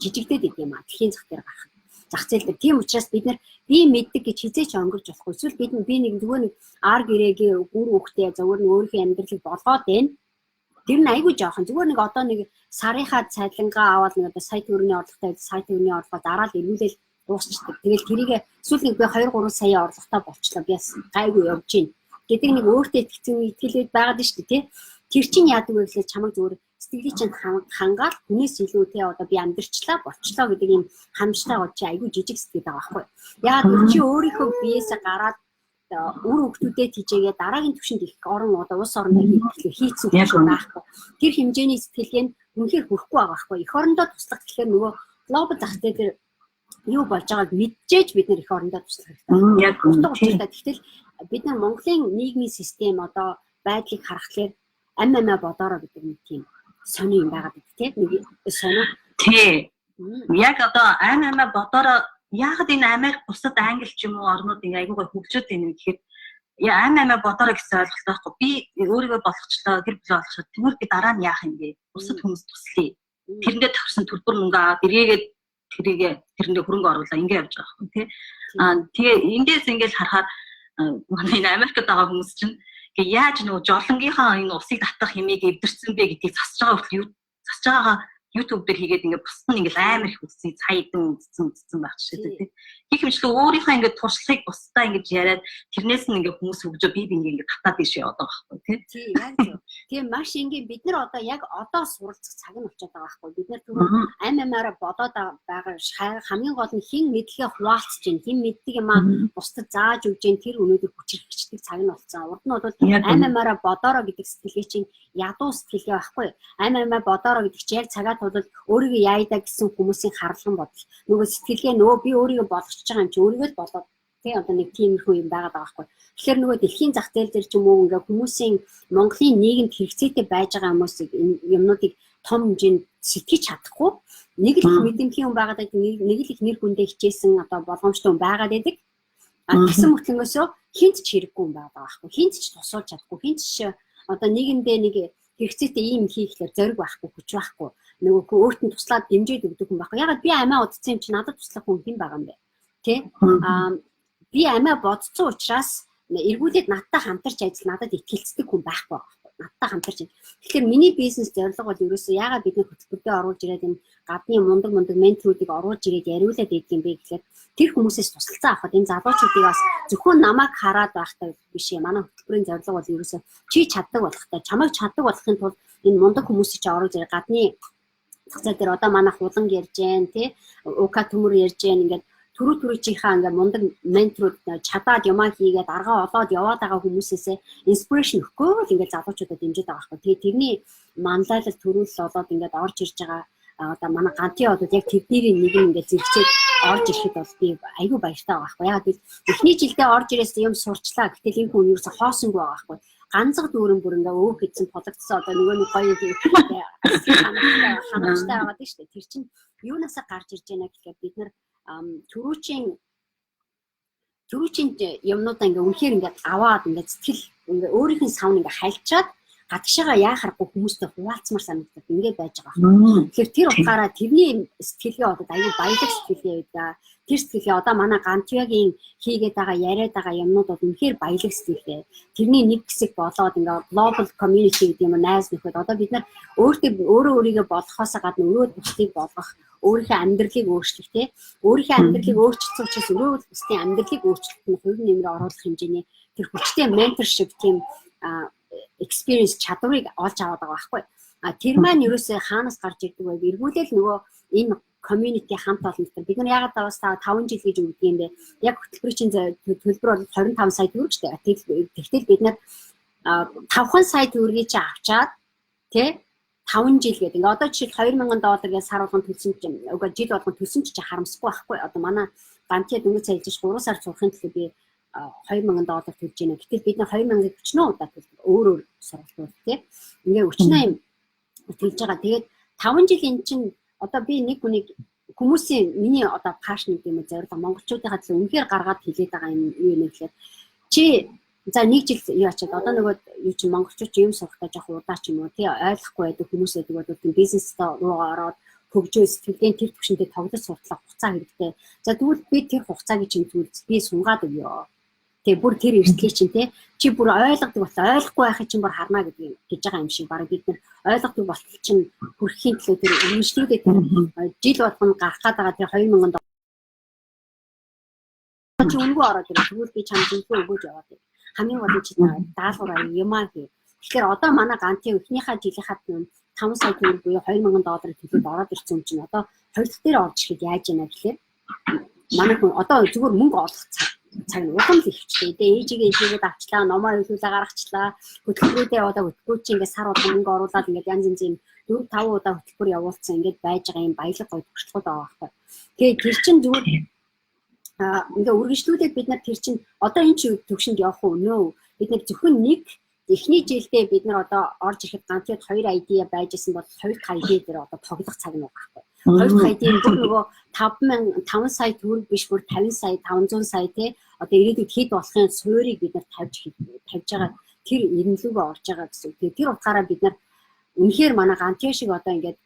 жижигдээд идэв юм аа. Дэлхийн зах дээр гарах. Зах зээл дээр. Тийм учраас бид нар би мэддэг гэж хизээч өнгөрч болохгүй. Эсвэл би нэг нөгөө нэг ар гэрээгээ гүр хөхтэй зөвөр нь өөрийнхөө амьдралыг болгоод байна. Тэр нь айгүй жоохон. Зүгээр нэг одоо нэг сарынхаа цайлангаа аваад нэг одоо сая төгрөгийн орлоготой сая төгрөгийн орлогоо дараад ирүүлэл дуусчихдаг. Тэгэл тэрийг эсвэл нэг би 2-3 сая орлоготой болчлоо. Би гайгүй явж гин. Гэдэг нэг өөртөө итгэлээд байгаад нь шүү дээ, тий. Тэр чинь яадаг вэ гэхэл чамайг зүгээр сэтгэлийн чинь хангаал хүнээс илүү тий одоо би амьдрчлаа болчлоо гэдэг юм хамжтай гол чи айгүй жижиг сэтгэл байгаа байхгүй. Яг чи өөрийнхөө биеэсээ гараад үр хөвгтүүдэд хийжээгээ дараагийн түвшинд их орон одоо улс орондоо хийцэн байхгүй. Тэр хэмжээний сэтгэлгээ нь үнэхээр хүрэхгүй байгаа байхгүй. Эх орондоо туслах гэхээр нөгөө глобал зах зээл дээр юу болж байгааг мэдчихэж бид нэр эх орондоо туслах хэрэгтэй. Яг утга учиртай. Тэгтэл бид нар Монголын нийгмийн систем одоо байдлыг харахаар амиа бодороо гэдэг нэг тийм сони юм байгаа гэдэг тийм нэг сони. Тий. Яг одоо амиа бодороо яг энэ Америк бусад англи ч юм уу орнууд ингээ айгуугаа хөгжөөд байна гэхээр амиа бодороо гэсэн ойлголт байхгүй. Би өөрийгөө болгочлоо гэр бүл болгочод тэгмэр би дараа нь яах юм бэ? Бусад хүмүүс туслая. Тэрэндээ тохирсон төлбөр мөнгө аваад эргээгээд тэрэндээ хөрөнгө оруулаа ингээ явж байгаа юм тий. Тэгээ эндээс ингээл харахаар манай Америкт байгаа хүмүүс чинь яаж нөгөө жолонгийнхаа энэ усыг татах хэмээг эвдэрсэн бэ гэдгийг засаж байгаа YouTube дээр хийгээд ингээд бусд нь ингээд амар их үзсэн цаайдан үзсэн байх шээ тий. Гэх мэтлээ өөрийнхөө ингээд туршлагыг бусдаа ингээд яриад тэрнээс нь ингээд хүмүүс хөгжөө би ингээд татаад тийш яваад байгаа байхгүй тий. Тий яг зөв. Тэгээ маш ингээд бид нар одоо яг одоо суралцах цаг нь болчиход байгаа байхгүй. Бид нар түрүү амиараа бодоод байгаа хамгийн гол нь хин мэдлэгээ хуваалцж гин хин мэддэг юм аа бусдад зааж өгж гин тэр өнөөдөр хүчрхэгчдэг цаг нь болсон. Урд нь бол амиараа бодороо гэдэг сэтгэлгээ чинь ядуу сэтгэлгээ байхгүй. Амиараа бодороо гэдэг чинь яг цагаа бол өөрийгөө яайдаа гэсэн хүмүүсийн харлан бодол. Нөгөө сэтгэлгээ нөгөө би өөрийгөө болгочихж байгаа юм чи өөрийгөө л болоод тий одоо нэг тиймэрхүү юм байгаад байгаа байхгүй. Тэгэхээр нөгөө дэлхийн зах зээл дээр ч юм уу ингээ хүмүүсийн Монголын нийгэмд хэрэгцээтэй байж байгаа хүмүүсийг юмнуудыг том хэмжээнд сэтгэж чадахгүй. Нэг л их мэдэмжийн хүн байгаад нэг л их нэр хүндээ хичээсэн одоо болгоомжтой хүн байгаад байдаг. Тэгсэн мөртлөнгөөсөө хинт ч хэрэггүй хүн байгаад байгаа байхгүй. Хинт ч тусуулж чадахгүй. Хинт ч одоо нийгэмдээ нэг хэрэгцээтэй ийм хийхлээр зориг байхгүй хүч байхгүй. Нөгөө өөрт нь туслаад дэмжиж өгдөг хүн байхгүй. Ягаад би амиа удцсан юм чи надад туслах хүн хэн байгаа юм бэ? Тэ? Би амиа бодцсон учраас эргүүлээд надтай хамтарч ажил надад итгэлцдэг хүн байхгүй байхгүй. Надтай хамтарч. Тэгэхээр миний бизнес зорилго бол ерөөсөө ягаад бидний хөтөлбөртөө оруулж ирээд энэ гадны мундаг менторуудыг оруулж ирээд яриулаад идэх юм бэ гэхээр тэр хүмүүсээс тусалцаа авахд энэ залуучуудыг бас зөвхөн намайг хараад байхтай биш юм. Манай хөтөлбөрийн зорилго бол ерөөсөө чи чаддаг болохтой. Чамайг чаддаг болохын тулд энэ мундаг хүмүүсийг чи оруулж ирээд гадны зах зээл дээр одоо манай хулан ярьж гэн тий ука төмөр ярьж гэн ингээд түрүүчийнхаа ингээд мундаг менторууд чадаад юмаа хийгээд аргаа олоод яваад байгаа хүмүүсээсээ инспирэшн өгөхгүй л ингээд залуучуудад дэмжиж байгаа байхгүй. Тэгээ тэрний манлайлал төрүүлэл болоод ингээд орж ирж байгаа одоо манай ганти одод яг тэдний нэг ингээд зэрэгцээд орж ирэхэд бол би айгүй баяртай байгаа байхгүй. Яг л эхний жилдээ орж ирээсээ юм сурчлаа. Гэтэл энэ хүн ерөөсө хоосонгүй байгаа байхгүй. Ганцхан дүүрэн бүр ингээ өөх хийсэн продуктсоо одоо нөгөө нэг гоё хамттай байгаа дээ шүү дээ. Тэр чинь юунасаа гарч ирж байна гэхээр бид нар төрүүчийн юмнуудаа ингээ үнэхээр ингээ аваад ингээ сэтгэл ингээ өөрийнх нь сав ингээ хальчаад гадагшаага яахаргүй хүмүүстэй хуваалцмаар санагдаад ингээ байж байгаа. Тэгэхээр тэр утгаараа тэрний сэтгэлгээ одоо аюу баялаг сэтгэлгээ байдаг. Тэр сэтгэлгээ одоо манай Гантиагийн хийгээд байгаа яриад байгаа юмнууд бол үнэхээр баялаг сэтгэлгээ. Тэрний нэг хэсэг болоод ингээ global community гэдэг юм найз нөхөд одоо бид нар өөрийгөө болгохоос гадна өрөөд бусдыг болгох, өөрийнхөө амьдралыг өөрчлөх тий. Өөрийнхөө амьдралыг өөрчилсөн учраас өрөөд бусдын амьдралыг өөрчлөх нь хувь нэмрээ оруулах хэмжээний тэр хүчтэй mentorship тийм experience чадварыг олж аваад байгаа байхгүй. Тэр маань ерөөсөө хаанаас гарч ирдэг вэ? Эргүүлэл нөгөө энэ community хамт олон дотор бид нар яагаад даваас 5 жил гэж өгдөг юм бэ? Яг хөтөлбөрийн төлбөр бол 25 сая төгрөг шүү дээ. Тэгтэл бид нар 5 сая төгрөгийг чи авчаад тий 5 жил гэдэг. Ингээ одоо жишээл $2000 гэж сар болгон төлсөн чинь үгүй жил болгон төлсөн чи харамсахгүй байхгүй. Одоо манай Гантиа дөнгөж цайлж 3 сар сурахын төлөө би $2000 төлж байна. Гэтэл бид нар 2000-ыг 40 удаа төлдөг. Өөр сургалтууд тий. Ингээ 40 юм төлж байгаа. Тэгээд 5 жилийн чинь одоо би нэг хүнийг хүмүүсийн миний одоо пашн гэдэг юм зорилго монголчуудынхаа төлөө үнэхээр гаргаад хэлээд байгаа юм юу нэ гэхээр чи за нэг жил юу ачаад одоо нөгөө юу чи монголчууд юм сурахтаа жоох удаа ч юм уу тий ойлгохгүй байдаг хүмүүс байдаг бол тийм бизнес руу ороод хөгжөө сэтгэлийн тэр түвшиндээ тоглож суртлах хугацаа хэрэгтэй. За тэгвэл би тэр хугацааг чинь зүйл би сунгаад өгөө. Тэгээ бүр тэр эрсдлийг чинь тий чи бүр ойлгодог болоо ойлгохгүй байхыг чинь бүр харна гэдэг гэж байгаа юм шиг баг бид нар ойлгодог болтол чинь хүрхийн төлөө тэр үнэмшлүүдээ тэр жил болгоно гарах гээд байгаа тэр $2000 чи өнгөө ороод ирэх тэгвэл би чам зинхүү өгөөж яваад байна. Хамгийн гол нь чи даалгавар юмаа хий. Тэгэхээр одоо манай Гантиа эхнийхээ жилийнхаа 5 сая төгрөг буюу $2000 төлөд ороод ирсэн юм чинь одоо хоёр дахь дээр орж ирэхэд яаж яана гэхээр манай хүн одоо зүгээр мөнгө олох цаг нь удаан л ихчтэй. Ээжигээ авчлаа, номоо хэлүүлээ гаргачлаа. Хөтөлбөрүүдээ одоо хөтөлбөрч ингээд сар болгон мөнгө оруулаад ингээд янз янзын 4-5 удаа хөтөлбөр явуулсан ингээд байж байгаа юм баялаг гоё туршлагууд байгаа байхгүй. Тэгээ тэр чинь зүгээр ингээ үргэлжлүүлээд бид нар тэр чинь одоо энэ чинь төвшөнд явах уу нөө бид нар зөвхөн нэг эхний жилдээ бид нар одоо орж ирэхэд Гантиад 2 ID байж исэн бол 2 ID дээр одоо тоглох цаг нь байхгүй. 2 ID бүр нөгөө 5 сая төгрөг биш бүр 50 сая 500 сая тий одоо ирээдүйд хэд болохын суурийг бид нар тавьж байгаа тэр ирнэлүүгээ орж байгаа гэсэн. Тэгээ тэр утгаараа бид нар үнэхээр манай Гантиа шиг одоо ингээд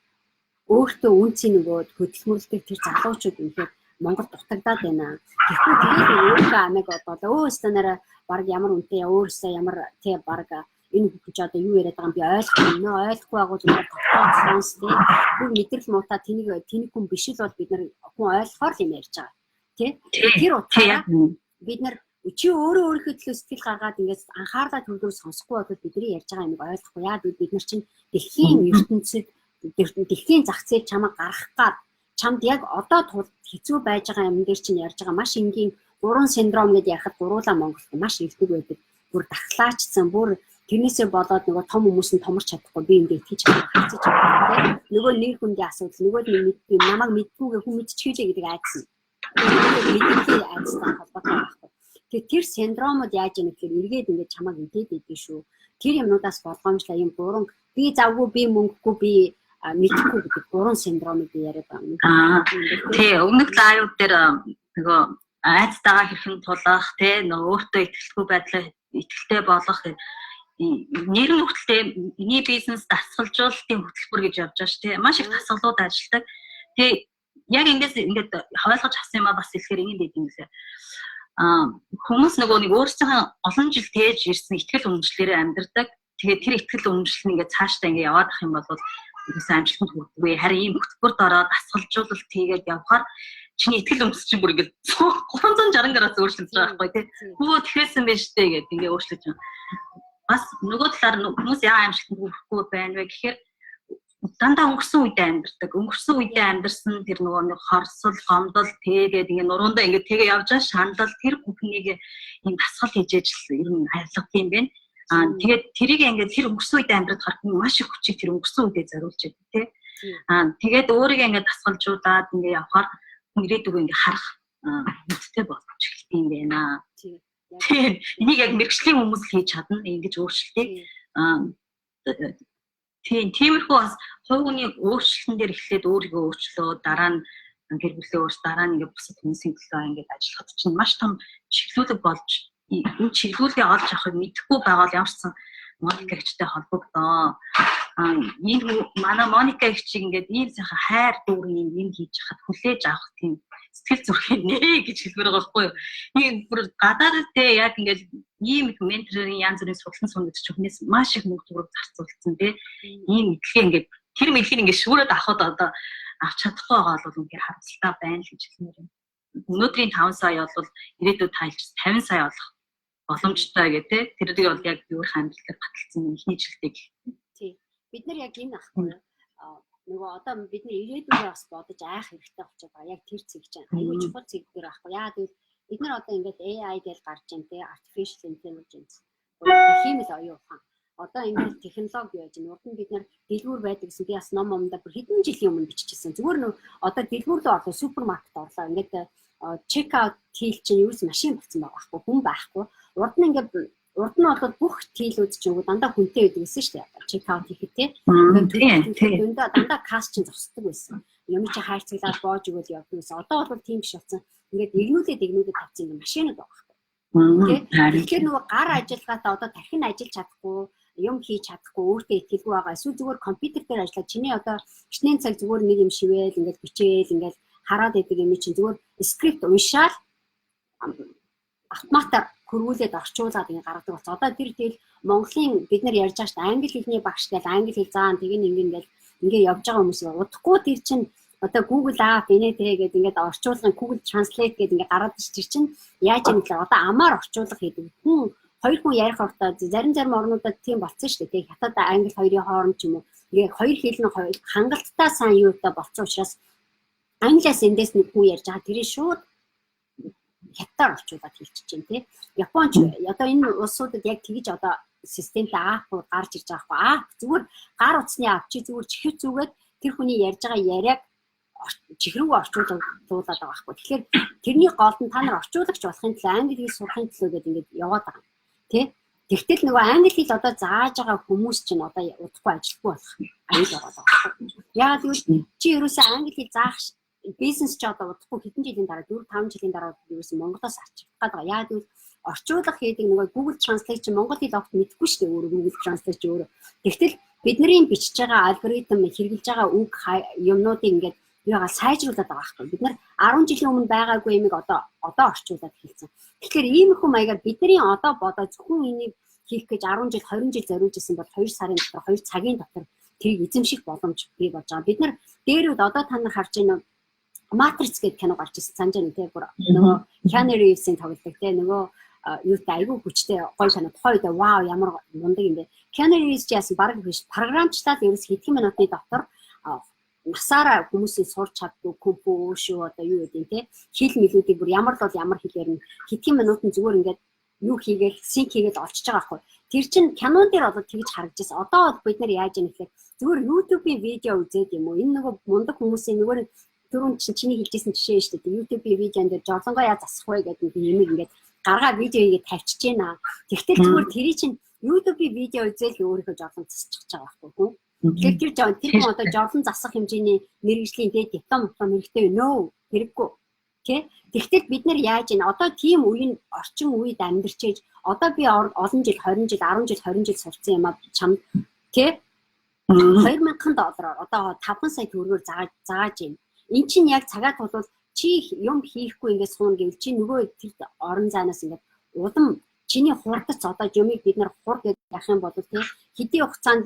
өөртөө үнцийн нөгөө хөдөлмөрлөдөг тэр залуучууд үнэхээр Монгол дутагдаад байна. Тэгэхгүй тэгээд өөрийнхөө амиг бодлоо өөстөнөрөө баг ямар үнэтэй өөрөөсөө ямар тий баг энэ хүч одоо юу яриад байгаа юм би ойлгохгүй байгуул ингээд тогтоож сонсдээ. Бүр мэдрэл муута тэнийг хүн биш л бол бид нар хүн ойлгохоор л юм ярьж байгаа. Тий? Тэр утгаараа бид нар чи өөрийнхөө төлөө сэтгэл гаргаад ингээд анхаарлаа төвлөрөө сонсохгүй бол бидний ярьж байгаа юм ойлгохгүй. Яа гэвэл бид нар чинь дэлхийн ертөнцид дэлхийн зах зээл чамаа гаргах гад чамд яг одоо хэцүү байж байгаа юм дээр чинь ярьж байгаа маш энгийн 3 синдром гэдээ ярихад гуруула Монголд маш илдэг байдаг. Бүр дахлаачсан бүр тэрнээсээ болоод нөгөө том хүмүүс нь томорч чадахгүй би ингээд итгэж хацаж байгаа тийм. Нөгөө нэг хүндээ асуудал нөгөө нэг намайг мэдгүйгээ хүн мэдчихээ гэдэг айдсан. Мэдээ айдсан холбоотой байхгүй. Тэгэхээр тэр синдромод яаж юм гэхээр эргээд ингээд чамайг идээд идэв шүү. Тэр юмнуудаас болгоомжлаа юм 3 би завгүй би мөнгөгүй би мэдхгүй гэдэг 3 синдромыг яриад байгаа юм. Тий, өмнөх лайв дээр нөгөө айцтайгаа хэрхэн тулах, тий, нөгөө өөртөө итгэлгүй байдлаа итгэлтэй болгох нэр нь хүртэл миний бизнес дасгалжуулалтын хөтөлбөр гэж явж байгаа ш, тий. Маш их дасгалууд ажилладаг. Тий, яг ингээд ойлгож авсан юм а бас хэлэхээр ингэ дэд юм лээ. Хүмүүс нөгөө нэг өөрсдийнхөө олон жил тээж ирсэн итгэл үнэмшлэрээ амьдардаг. Тэгээд тэр итгэл үнэмшил нь ингээд цаашдаа ингээд яваад ах юм бол ерөөсөө амжилтанд хүрдэггүй. Харин ийм хөтөлбөрт ороод дасгалжуулалт хийгээд явхаар чиний итгэл үнэмшил чинь бүр ингээд 360 градус өөрчлөгдөж байгаа байхгүй тий. Хөө тэхээсэн байж тээ гэдэг ингээд өөрчлөж байна. Бас нөгөө талаар хүмүүс яа амжилтанд хүрэхгүй байна вэ гэхээр дандаа өнгөрсөн үедээ амьдардаг. Өнгөрсөн үедээ амьдарсан тэр нөгөө нэг хорсол, гомдол тэгээд ингээд нуруундаа ингээд тэгээ явж байгаа шаналл тэр бүхнийг ийм дасгал хийж ажил ер нь хайрлах юм байна. Тэгээд тэрийг ингээд тэр өнгөрсөн үедээ амьдрах харах маш их хүчийг тэр өнгөрсөн үедээ зориулж байдаг тий. Тэгээд өөрийгөө ингээд дасгалжуулаад ингээд явхаар ирээдүгөө ингээд харах мэдтэй болж эхэлдэг юм байна. Тийм. Энийг яг мэрэгчлийн хүмүүс л хийж чадна ингэж өөрчлөлтийг. Тийм тиймэрхүү бас хувь хүний өөрчлөлтөн дээр эхлээд өөрийгөө өөрчлөө дараа нь гэр бүлээ өөрс дараа нь ингээд бусад хүмүүсийн төлөө ингээд ажиллахад чинь маш том чиглүүлэг болж энэ чиглүүлгээ олж авахыг мэдэхгүй байгаа бол ямар ч сан Моника гэгчтэй холбогдоо. Энэ манай Моника гэгчийг ингээд ийм сайхан хайр дүүр юм хийж хахад хүлээж авах тийм сэтгэл зүрхийн нэ гэж хэлмээр байгаа байхгүй юу. Ийм бүр гадаад те яг ингээд ийм их менторын янз бүрийн судлан суунад ч хүнээс маш их мөнгө төгрөг зарцуулсан те. Ийм мэдлэгээ ингээд тэр мэдлэгийг ингээд шүүрээд авахд одоо авч чадахгүй байгаа бол үнэхээр харамсалтай байна л гэж хэлмээр юм. Өнөөдрийн 5 сая бол ирээдүйд тайлж 50 сая болох боломжтой гэдэг. Тэрийг бол яг юу хандлагаар баталсан ихний жилдэг. Тий. Бид нар яг энэ ахгүй нөгөө одоо бид нар ирээдүйдээ бас бодож айх хэрэгтэй болчих байгаа. Яг тэр цэг чинь. Айгүй чухал цэг дээр байхгүй. Яагаад гэвэл бид нар одоо ингээд AI гэж гарч ийн те artificial intelligence. Химэл оюун ухаан. Одоо ингээд технологи яаж ин урд нь бид нар дэлгүүр байдаг гэсэн би бас ном номдоо бүр хэдэн жилийн өмнө биччихсэн. Зүгээр нөө одоо дэлгүүр рүү орлоо супермаркет орлоо. Ингээд чек аут хийл чинь юу ч машин болсон байгаа байхгүй. Хүн байхгүй. Урд нь ингээд урд нь бол бүх тийлүүд чинь дандаа хүнтэй байдаг гэсэн шүү дээ. Чек аут хийхэд те. Дандаа касс чинь зогсдог байсан. Юм чи хайрцаглаад боож өгöd явдаг гэсэн. Одоо бол тийм биш болсон. Ингээд игнүүдэд тавьсан юм машинууд байгаа байхгүй. Тэгэхээр нөгөө гар ажиллагаатай одоо тархин ажиллаж чадахгүй юм хийж чадахгүй өөртөө итгэлгүй байгаа. Эсвэл зүгээр компьютер дээр ажиллаад чиний одоо хичнээн цаг зүгээр нэг юм шивэл ингээд бичээл ингээд хараад идэг юм чинь зүгээр скрипт уншаал автоматар хөрвүүлээд орчуулад ингээд гаргадаг болсон. Одоо тэр тэгэл Монголын бид нар ярьж байгаа шүү дээ. Англи хэлний багш гэж англи хэл заан тэг ингээд явж байгаа хүмүүс удахгүй тэр чинь одоо Google App энэтэй гэдэг ингээд орчуулгын Google Translate гэдэг ингээд гараад ирчих чинь яаж юм бэ? Одоо амаар орчуулга хийдэг. Хүн хоёр хүн ярих ортой зарим орнуудад тийм болцсон шүү дээ. Хятад англи хоёрын хооронд ч юм уу ингээд хоёр хэл нь хангалттай сайн юутай болцсон учраас англиас эндээс нэг хүн ярьж байгаа тэрийг шууд хятадаар орчуулад хэлчихэж байна тий. Японч одоо энэ улсуудад яг тэгж одоо системтэй app гарч ирж байгаа байхгүй. App зүгээр гар утасны app чи зүгээр чихв зүгээд тэр хүний ярьж байгаа яриаг чих рүү орчуулад байгаа байхгүй. Тэгэхээр тэрний голд нь та нар орчуулагч болохын тулд англи хэл сурахын төлөө гэдэг ингээд яваад байгаа. Тэ? Тэгтэл нөгөө англи хэл одоо зааж байгаа хүмүүс чинь одоо удахгүй ажилтгүй болох аюул байгаа. Яагаад гэвэл чи ерөөсөө англи хэл заах бизнес ч одоо удахгүй хэдэн жилийн дараа 4-5 жилийн дараа ерөөсөө Монголоос арчих гээд байгаа. Яагаад гэвэл орчуулга хийдэг нөгөө Google Translate чинь Монгол хэл огт мэдэхгүй шүү дээ. Өөрөө Google Translate ч өөрөө. Тэгтэл бидний бичиж байгаа алгоритм хэрэгжилж байгаа үг юмнуудыг ингээд яагаад сайжруулад байгаа байхгүй. Бид нар 10 жилийн өмнө байгаагүй юмыг одоо орчуулад хэлсэн. Тэгэхээр ийм их маягаар бидний одоо бодоо зөвхөн энийг хийх гэж 10 жил 20 жил зориулж исэн бол 2 сарын дотор 2 цагийн дотор тэрийг эзэмших боломж бий болж байгаа. Бид нар дээрүүд одоо та нар харж байна Matrix гэдэг кино гарч ирсэн санаж байна те бүр нөгөө Keanu Reeves-ийн тоглодог те нөгөө юутай айгүй хүчтэй гоё кино тухайд вау ямар мундаг юм бэ. Keanu Reeves яасан баг биш програмчлаад ерөөс хэдхэн минутын дотор насаараа хүмүүсийн сурч чаддаг компо шүү одоо юу гэдэг те хэл мэлүүдийг бүр ямар л бол ямар хэлээр нь хэдхэн минутын зүгээр ингээд юу хийгээл синк хийгээл олчж байгаа байхгүй. Тэр чин кинон дээр одоо тэгж харагдажсэн. Одоо бид нар яаж юм гэхээр зүгээр YouTube-ийн видео үзээд юм уу энэ нөгөө мундаг хүмүүсийн нөгөө түрүүн чиний хэлжсэн жишээ шүү дээ. YouTube-ийн видеон дээр жорлонгоо яаж засах вэ гэдэг юм ингээд гаргаа видео хийгээд тавьчихж байна. Тэгтэл зүгээр тэрий чин YouTube-ийн видео үзэл өөрийнхөө жорлон засчих байгаа байхгүй. Тэгэхээр тэр хүн одоо жорлон засах хэмжээний мэргэжлийн диплом хэрэгтэй нөө хэрэггүй. Тэгтэл бид нар яаж ийн одоо тийм үеийн орчин үед амьдарч ээж одоо би олон жил 20 жил 10 жил 20 жил сурцсан юм а чам $2000 одоо 5 сая төгрөгөөр зааж ийн. Эн чинь яг цагаат бол чи юм хийхгүй ингээд суун гэвэл чи нөгөө тэр орон зайнаас ингээд улам чиний хурдац одоо юмыг бид нар хурд гэж яах юм бол хэдийн хугацаанд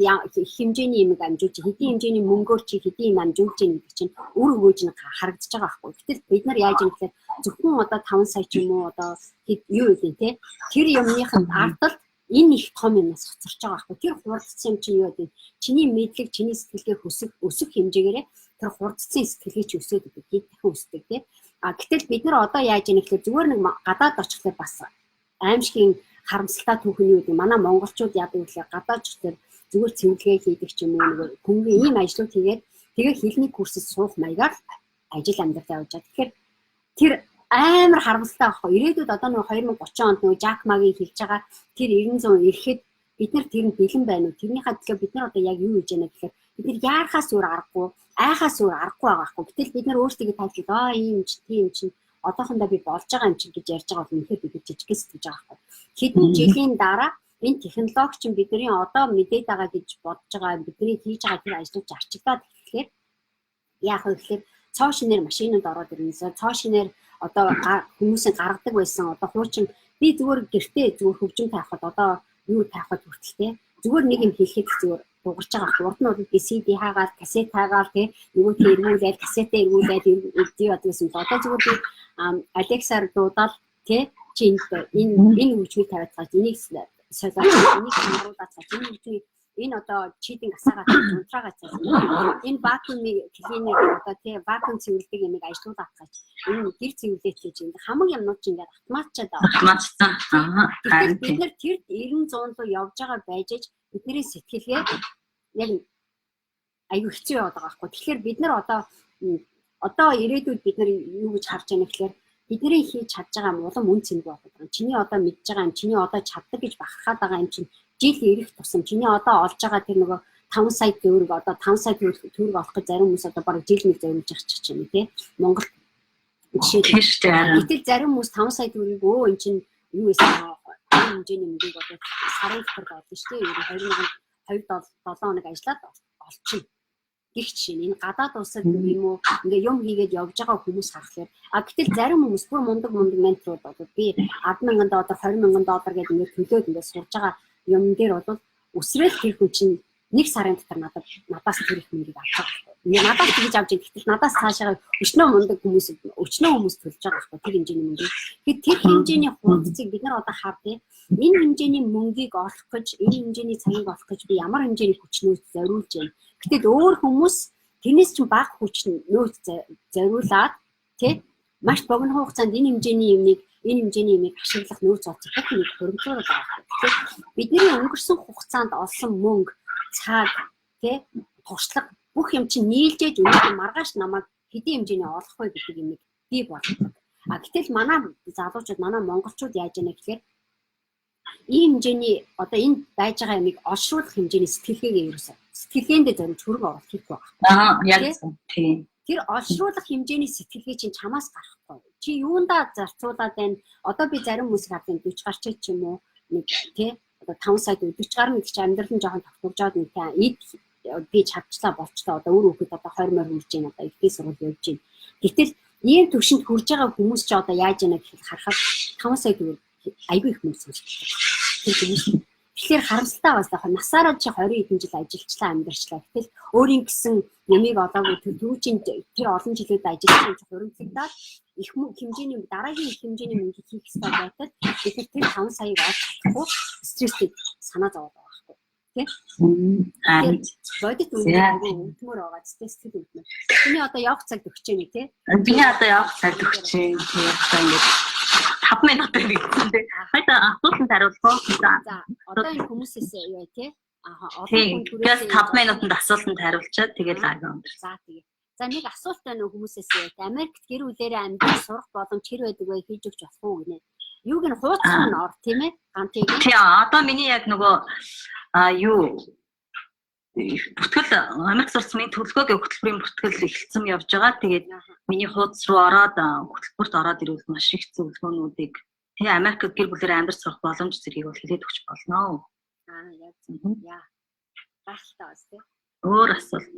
хэмжээний юм амжуулж хэдийн хэмжээний мөнгөөр чи хэдийн юм амжуулж байгаа чинь үр өгөөж нь харагдаж байгаа байхгүй. Гэтэл бид нар яаж юм гэхээр зөвхөн одоо 5 сая ч юм уу одоо юу гэдэг те тэр юмныхын ардталд энэ их том юмнаас хоцорч байгаа байхгүй. Тэр хурдцсан юм чинь юу гэдэг чиний мэдлэг чиний сэтгэлгээ өсөх хэмжээгээрээ тэр хурдцсан сэтгэлгээ чи өсөөд идэг хэд дахин өсдөг те. Гэтэл бид нар одоо яаж юм гэхээр зүгээр нэг гадаад очихлаа бас аимшигын харамсалтай түүхэн юу гэдэг манай монголчууд яадаг вэ гадаад очихлаа зүгээр цэвэрлэгээ хийдэг ч юм уу нэг хөнгөн ийм ажлууд хийгээд тэгээ хэлний курсэд суух маягаар ажил амьдралаа явуулж байгаа. Тэгэхээр тэр амар харамсалтай байхгүй. Ирээдүйд одоо нэг 2030 онд нэг Жак Магийн хэлж байгаа тэр 900 ирэхэд бид нар тэр нь бэлэн байна уу? Тэрнийхээ төлөө бид нар одоо яг юу хийж яана гэхээр бид нар яарахаас өөр аргагүй, айхаас өөр аргагүй байгаа байхгүй. Гэтэл бид нар өөрсдөө тайлбарлаад ийм ч тийм ч одоохондоо би болж байгаа юм чинь гэж ярьж байгаа бол үнэхээр бид жижигээс сэтгэж байгаа байхгүй. Хэдэн жилийн дараа энэ технологи чинь бидний одоо мэдээд байгаа гэж бодож байгаа бидний хийж байгаа тэр ажлыг арчигдаад эхлэхээр яах вэ гэхээр цоо шинээр машинууд ороод ирнэсээ цоо шинээр одоо хүмүүсийн гаргадаг байсан одоо хуучин би зүгээр гэртээ зүгээр хөгжим тавихад одоо юу тавихад хүртэлтэй зүгээр нэг юм хийхэд зүгээр дуурч байгаа. Урд нь бол би CD хаагаад кассет хаагаад тий нөгөөдөө эргүүлээд кассетээ эргүүлээд өгдөө гэсэн. Одоо зүгээр би Alexa-аар дуудаал тий чи энэ хөгжмийг тавиад цааш энийг солиод энийг хамруулаад цааш энэ хөгжмийг энэ одоо чидинг асаагаад унтраагаа цааш энэ вакуумыг клинер одоо тий вакуум цэвэрлэдэг юмыг ажлуулаад цааш энэ гэр цэвэрлээд гэж ингэ хамаг юмнууд чинь ингэ автоматчаад байгаа. Бид нар тэр 90-100 руу явж байгаа байж бидний сэтгэлгээ яг аюу хэцүү яваад байгаа байхгүй. Тэгэхээр бид нар одоо ирээдүйд бид нар юу гэж харж байгаа нэхлээр бидний хийж чадж байгаа юм улам үн цэнгүй болоод байгаа. Чиний одоо мэдж байгаа юм, чиний одоо чаддаг гэж бахархаад байгаа юм чинь жил ирэх тусам чиний одоо олж байгаа тэр нөгөө 5 сая төгрөг одоо 5 сая төгрөг олох гэж зарим хүмүүс одоо бараг жил нэг зориулж явах ч юм тий. Монгол жишээ. Гэтэл зарим хүмүүс 5 сая төгрөгийг өө эн чинь юу байсан хэмжээний мөнгөийг одоо сарын дотор олно шүү дээ. 2-7 хоног ажиллаад олчихно. Гэх жишээ. Энэ гадаад улсад юм уу ингээ юм хийгээд явж байгаа хүмүүс харахаар гэтэл зарим хүмүүс бүр мундаг менторууд болоод би 10,000 доллар 20,000 доллар гэдэг ингээ төлөөд ингээ сурж байгаа юм дээр бол өсрөл тэр хүн чинь нэг сарын дотор надаас тэр их мөнгөийг авч байгаа байхгүй. Надаас тэгж авч байгаа. Гэтэл надаас цаашаа өчнөө мундаг хүмүүс төлж байгаа байхгүй тэр хэмжээний мөнгөийг. Тэгэхээр тэр хэмжээний хурцыг бид нар одоо хардъя. Энэ хэмжээний мөнгийг олох гэж, энэ хэмжээний цагийг олох гэж би ямар хэмжээний хүчнөөс зориулж байна. Гэтэл өөр хүмүүс тэрнээс чинь бага хүчнөөс зориулаад тий маш богино хугацаанд энэ хэмжээний юмыг ашиглах нөөц олцох бүх нэг хөрөнгөлөөр байгаа. Тэгэхээр бидний өнгөрсөн хугацаанд олсон мөнгө, цаг, тий туршлага бүх юм чинь нийлжээж өнөөдөр маргааш намайг хэдийн хэмжээний олох вэ гэдэг юмыг би бодлоо. Гэтэл манай залуучууд, манай монголчууд яаж яана гэхээр ийм хэмжээний одоо энэ байж байгаа юмыг олшруулах хэмжээний сэтгэлгээгээ ерөөсөө сэтгэлгээндээ зориулж хөрөнгө оруулах хэрэгтэй байна. Яг тийм. Тэр олшруулах хэмжээний сэтгэлгээ чинь чамаас гарахгүй. Чи юундаа зарцуулаад байна? Одоо би зарим хүмүүс хардсан 40 гарч ч юм уу нэг тий одоо 5 сая 40 гаруй гэдэг чи амьдрал нь жоохон тогтворжоод нэг би чадчихлаа болчлаа одоо өөр хүүхэд одоо 20 морь үрж байна одоо ихтэй сургууль явж байна. Гэтэл ийм төвшөнд хүрж байгаа хүмүүс ч одоо яаж яана гэхэл харахад 5 сая төгрөг айгүй их мөнгө сонсчихлоо. Тэгэхээр харамсалтай байна. Насаараа чи 20 хэдэн жил ажиллачлаа амьдарчлаа. Гэтэл өөрийн гэсэн нэмийг олоогүй түүчийн тэр олон жилүүд ажилласан ч хуримтлагдаад их хэмжээний дараагийн их хэмжээний мөнгө хийх хэрэгтэй байтал тэгэхээр тэр 5 саяыг олж чадахгүй стресстэй санаа зовоод байгаа байхгүй. Тийм. Бодит өнгөмөр байгаа сэтгэл өвдмөр. Миний одоо явах цаг өгч дээ тий. Би одоо явах цаг өгч дээ. Одоо ингэж 5 минут гэсэн дээ. Хайда асуултанд хариулах уу? За одоо энэ хүмүүсээс юу тий? Тийм. Бас 5 минутанд асуултанд хариулчаад тэгээд лайв өндөр. За тэгээ. За нэг асуулт байна уу хүмүүсээс Америкт гэр бүлээрээ амьдрах сурах боломж хэр байдаг вэ хийж өгч болох уу гинэ. Юуг нь хууцсан ор тийм ээ? Гантыг. Тийм одоо миний яг нөгөө юу бүтгэл Америк сурсны төлөвлөгөөгийн хөтөлбөрийн бүтгэл эхэлсэн явж байгаа. Тэгээд миний хуудас руу ороод хөтөлбөрт ороод ирвэл маш их зөвлөгөөнүүдийг тэгээ Америкт гэр бүлээрээ амьдрах сурах боломж зэргийг бол хэлээд өгч болно. Яг зөв. Яа. Гайхалтай бас тийм. Өөр асуулт.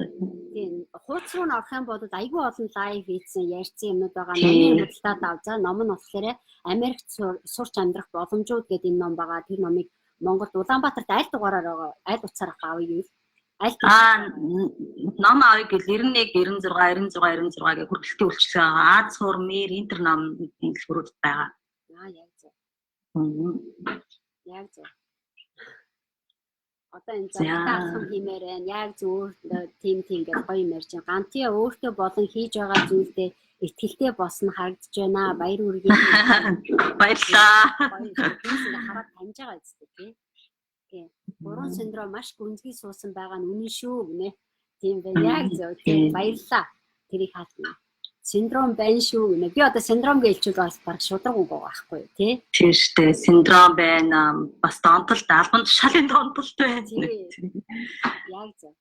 Тийм хуудас руу орох юм бол айгүй олон лайв хийсэн ярьсан юмнууд байгаа. Номын худалдаад ав. За ном нь болохоор Америкт сурч амьдрах боломжууд гэдэг энэ ном байгаа. Тэр номыг Монголд Улаанбаатарт аль дугаараар байгаа? Аль утсаар авъя юу? Ном авъя гэл 91 96 96 96 гэх хүргэлтийн үйлчлэг байгаа. Аз хуур мэр интер ном дэлгүүрүүд байгаа. Яг зөв. Яг зөв. Одоо энэ зургатаархан хиймээр байна. Яг зөв тийм гэж гоё юм ярьж байгаа. Гантия өөртөө болон хийж байгаа зүйлдээ итгэлтэй болсон харагдаж байна. Баяр үргээ. Баярлалаа. Хараад таньж байгаа үстэй тий. Буруу синдром маш гүнзгий суусан байгаа нь үнэн шүү гинэ. Тийм байна. Яг зөв тий. Баярлалаа. Тэрийг хаална. Синдром байна шүү гинэ. Би одоо синдром гэж хэлчихвэл бас баг шудраг үг байгаа байхгүй тий. Тийм шүү дээ. Синдром байна. Бас донтолт, албан тушаалын донтолт байна. Яг зөв.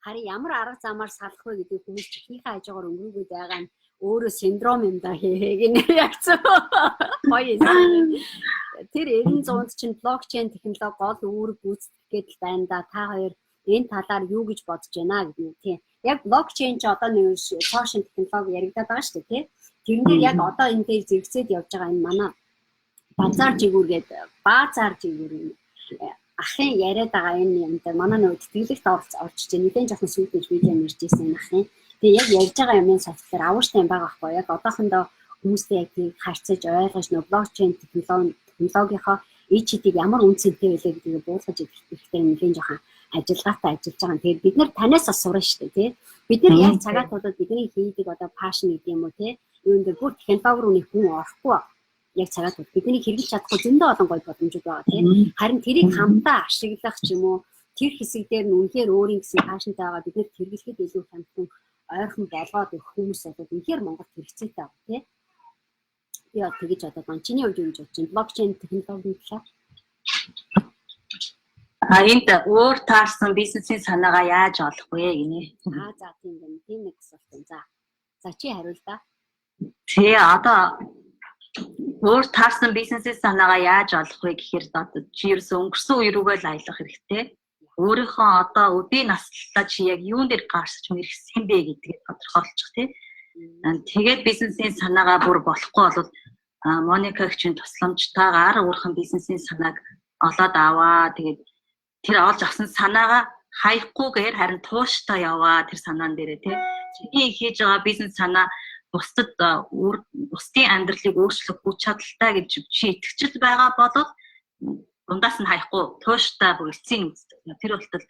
Харин ямар арга замаар салах вэ гэдэг хүмүүс чихнийхээ хажуугаар өнгөрөөд байгаа нь өөрөө синдром юм да гэнэ яг зөв. Гоё юм. Тэр 90-100-д чинь блокчейн технологи гол үүрэг гүйцэтгэх гээд байна да. Та хоёр энэ талаар юу гэж бодож байна гэдэг тийм. Яг блокчейн ч одоо нэг сошиал технологи яригадаад байгаа шүү дээ тий. Тэрэн дээр яг одоо энэ дээр зэрэгцээд явж байгаа энэ манай базар жигүүр гэдэг базар жигүүр юм. Ахын яриад байгаа энэ юм дээр манай нөгөө тэтгэлэгт орчиж нэлээд жоохон сүйдэж видео нэрж ирсэн ахын. Тэгээ яг ярьж байгаа юмын соёлоор авууштай юм байгаа байхгүй яг одоохондоо хүмүүстэй яг тийг харьцаж ойлгож нөгөө блокчейн технологийнхоо ичдийг ямар үнцэнтэй байлээ гэдгийг буулгаж идэх хэрэгтэй нэлээд жоохон ажиллагаатай ажиллаж байгаа. Тэгээд бид нар танаас бас сурна шүү дээ тий. Бид нар яг цагаат болоод бидний хийдэг одоо пашн гэдэг юм уу тий. Юунд дээр бүр технологи руу нэг хүн орохгүй яг цагаат бол бидний хэрэглэж чадахгүй зөндөө олон гоё боломжууд байгаа тийм. Харин тэрийг хамтаа ашиглах ч юм уу тэр хэсэг дээр нь үнэхээр өөрийн гэсэн пашнтай байгаа бид нэр хэрэглэхэд илүү хямдхан ойрхон болгоод өгөх хүмүүс болоод үнэхээр Монголд хэрэгцээтэй байгаа тийм. Би яг тэгэж одоо чиний хувьд юу гэж бодож байна? Блокчейн технологийн талаар. Энд өөр таарсан бизнесийн санаагаа яаж олох вэ гинэ? За тийм нэг асуулт юм. За чи хариул да. Тэ одоо өөр таарсан бизнесийн санаагаа яаж олох вэ гэхээр одоо чи ерөөсөө өнгөрсөн үе рүүгээ л аялах хэрэгтэй. Өөрийнхөө одоо өдийн наслалтаа чи яг юун дээр гарч ирсэн бэ гэдгийг тодорхойлчих тий. Тэгээд бизнесийн санаагаа бүр болохгүй бол Моникагийн чинь тусламжтайгаар өөрхөн бизнесийн санааг олоод аваа. Тэгээд тэр олж авсан санаагаа хаяггүйгээр харин тууштай яваа тэр санаан дээрээ тий. Чиний хийж байгаа бизнес санаа бусдын амьдралыг өөрчлөх хүч чадалтай гэж чи итгэж байгаа бол дундаас нь хаяхгүй тууштай бүрэлцэн үздэг. Тэр болтол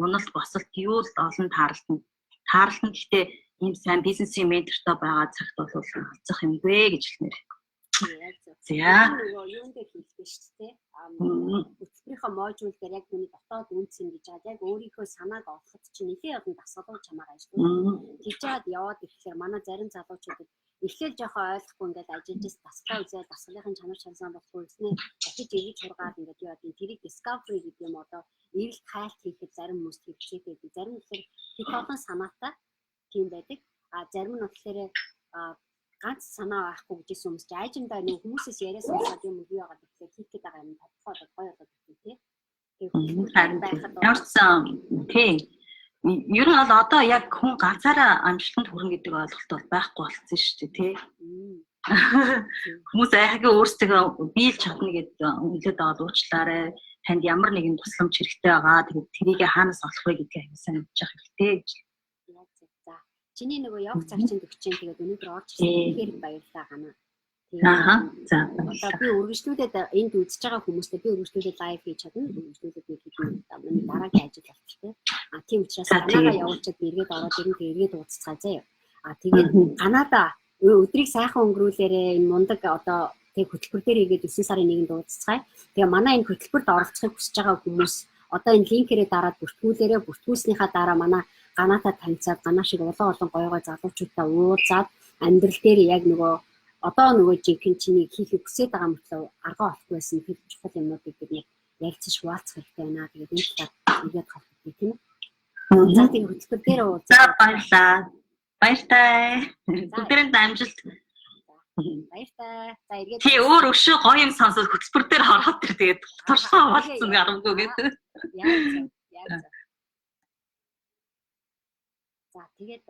уналт босолт юу л олон таарлтна. Таарлтна гэхдээ ийм сайн бизнесийн ментортой байгаа цагт бол алцах юмгүй гэж хэлмээр. За юун дээр хэлдэг шүү дээ. Хөтөлбөрийнхөө модуль дээр яг миний дотоод үнцэн гэж байгаа. Яг өөрийнхөө санааг олоход чинь нэлээд олон дасгалууд чамаагаа шүү дээ. Тэгж яад яваад ирэхээр манай зарим залуучуудад эхлээл жоохон ойлгохгүй ингээд ажиллаж дасгалаа үзээд дасгалын чанар чансан болохгүй гэснээр дахиж эргэж сургаад ингээд юу яа тэрийг discovery гэдэг юм одоо эрэлт хайлт хийхэд зарим хүмүүс хэрэгцээтэй байдаг. Зарим нь их олон санаатай тийм байдаг. Зарим нь болохоор ганц санаа авахгүй гэжсэн хүмүүс чи айжимдаа нэг хүмүүсээс яриа сонсоод юм уу яагаад гэхээр хийх гээд байгаа юм тодорхойлоод гоё болоод ирсэн тий. Тийм. Ер нь бол одоо яг хүн ганцаараа амжилтанд хүрнэ гэдэг ойлголт бол байхгүй болсон шүү дээ тий. Хүмүүс айхагийн өөрсдөө биелж чадна гэдэг үнэлээд аваад уучлаарай. Танд ямар нэгэн тусламж хэрэгтэй байгаа. Тэгээд тэрийг хаанаас олох вэ гэдгийг сайн мэдчих хэрэгтэй гэж. Чиний нөгөө явах цаг чинь төгчийн тэгээд өнөөдөр орж ирсэн тэгэхээр баярлалаа ганаа. За. Одоо би үргэлжлүүлээд энд үзэж байгаа хүмүүстэй би үргэлжлүүлээд лайв хийж чадна. Үргэлжлүүлээд би хийх дараагийн ажил болчихтой. Тийм учраас ганаага явуулчаад би эргээд ороод эргээд ууццгаа заяа. Тэгээд ганаада өдрийг сайхан өнгөрүүлээрээ энэ мундаг одоо тэг хөтөлбөр дээр игээд 9 сарын 1-нд ууццгаая. Тэгээ манай энэ хөтөлбөрт оролцохыг хүсэж байгаа хүмүүс одоо энэ линкээрээ дараад бүртгүүлээрээ бүртгүүлснийхаа дараа манай ганаатай танилцаад ганаа шиг олон гоё залуучуудтай уулзаад амьдрал дээр яг нөгөө одоо нөгөө жинхэнэ чиний хийхийг хүсэж байгаа мөртлөө арга олохгүй байсан тэр чухал юмнуудыг бид яг ярилцаж хуваалцах хэрэгтэй байна. Тэгээд энэ талаар игээд хавтдаг тийм үү? За тийм хөтөлбөр дээр уулзаа. За баярлалаа. Баяртай. Бүгдээрээ амжилт. Баяртай. За эргээд тий өөр өшөө гоё юм сонсоод хөтөлбөр дээр хараад тэр тэгээд туршлага хаваалцсан гарамгүй гэдэг. Яг. За тэгээд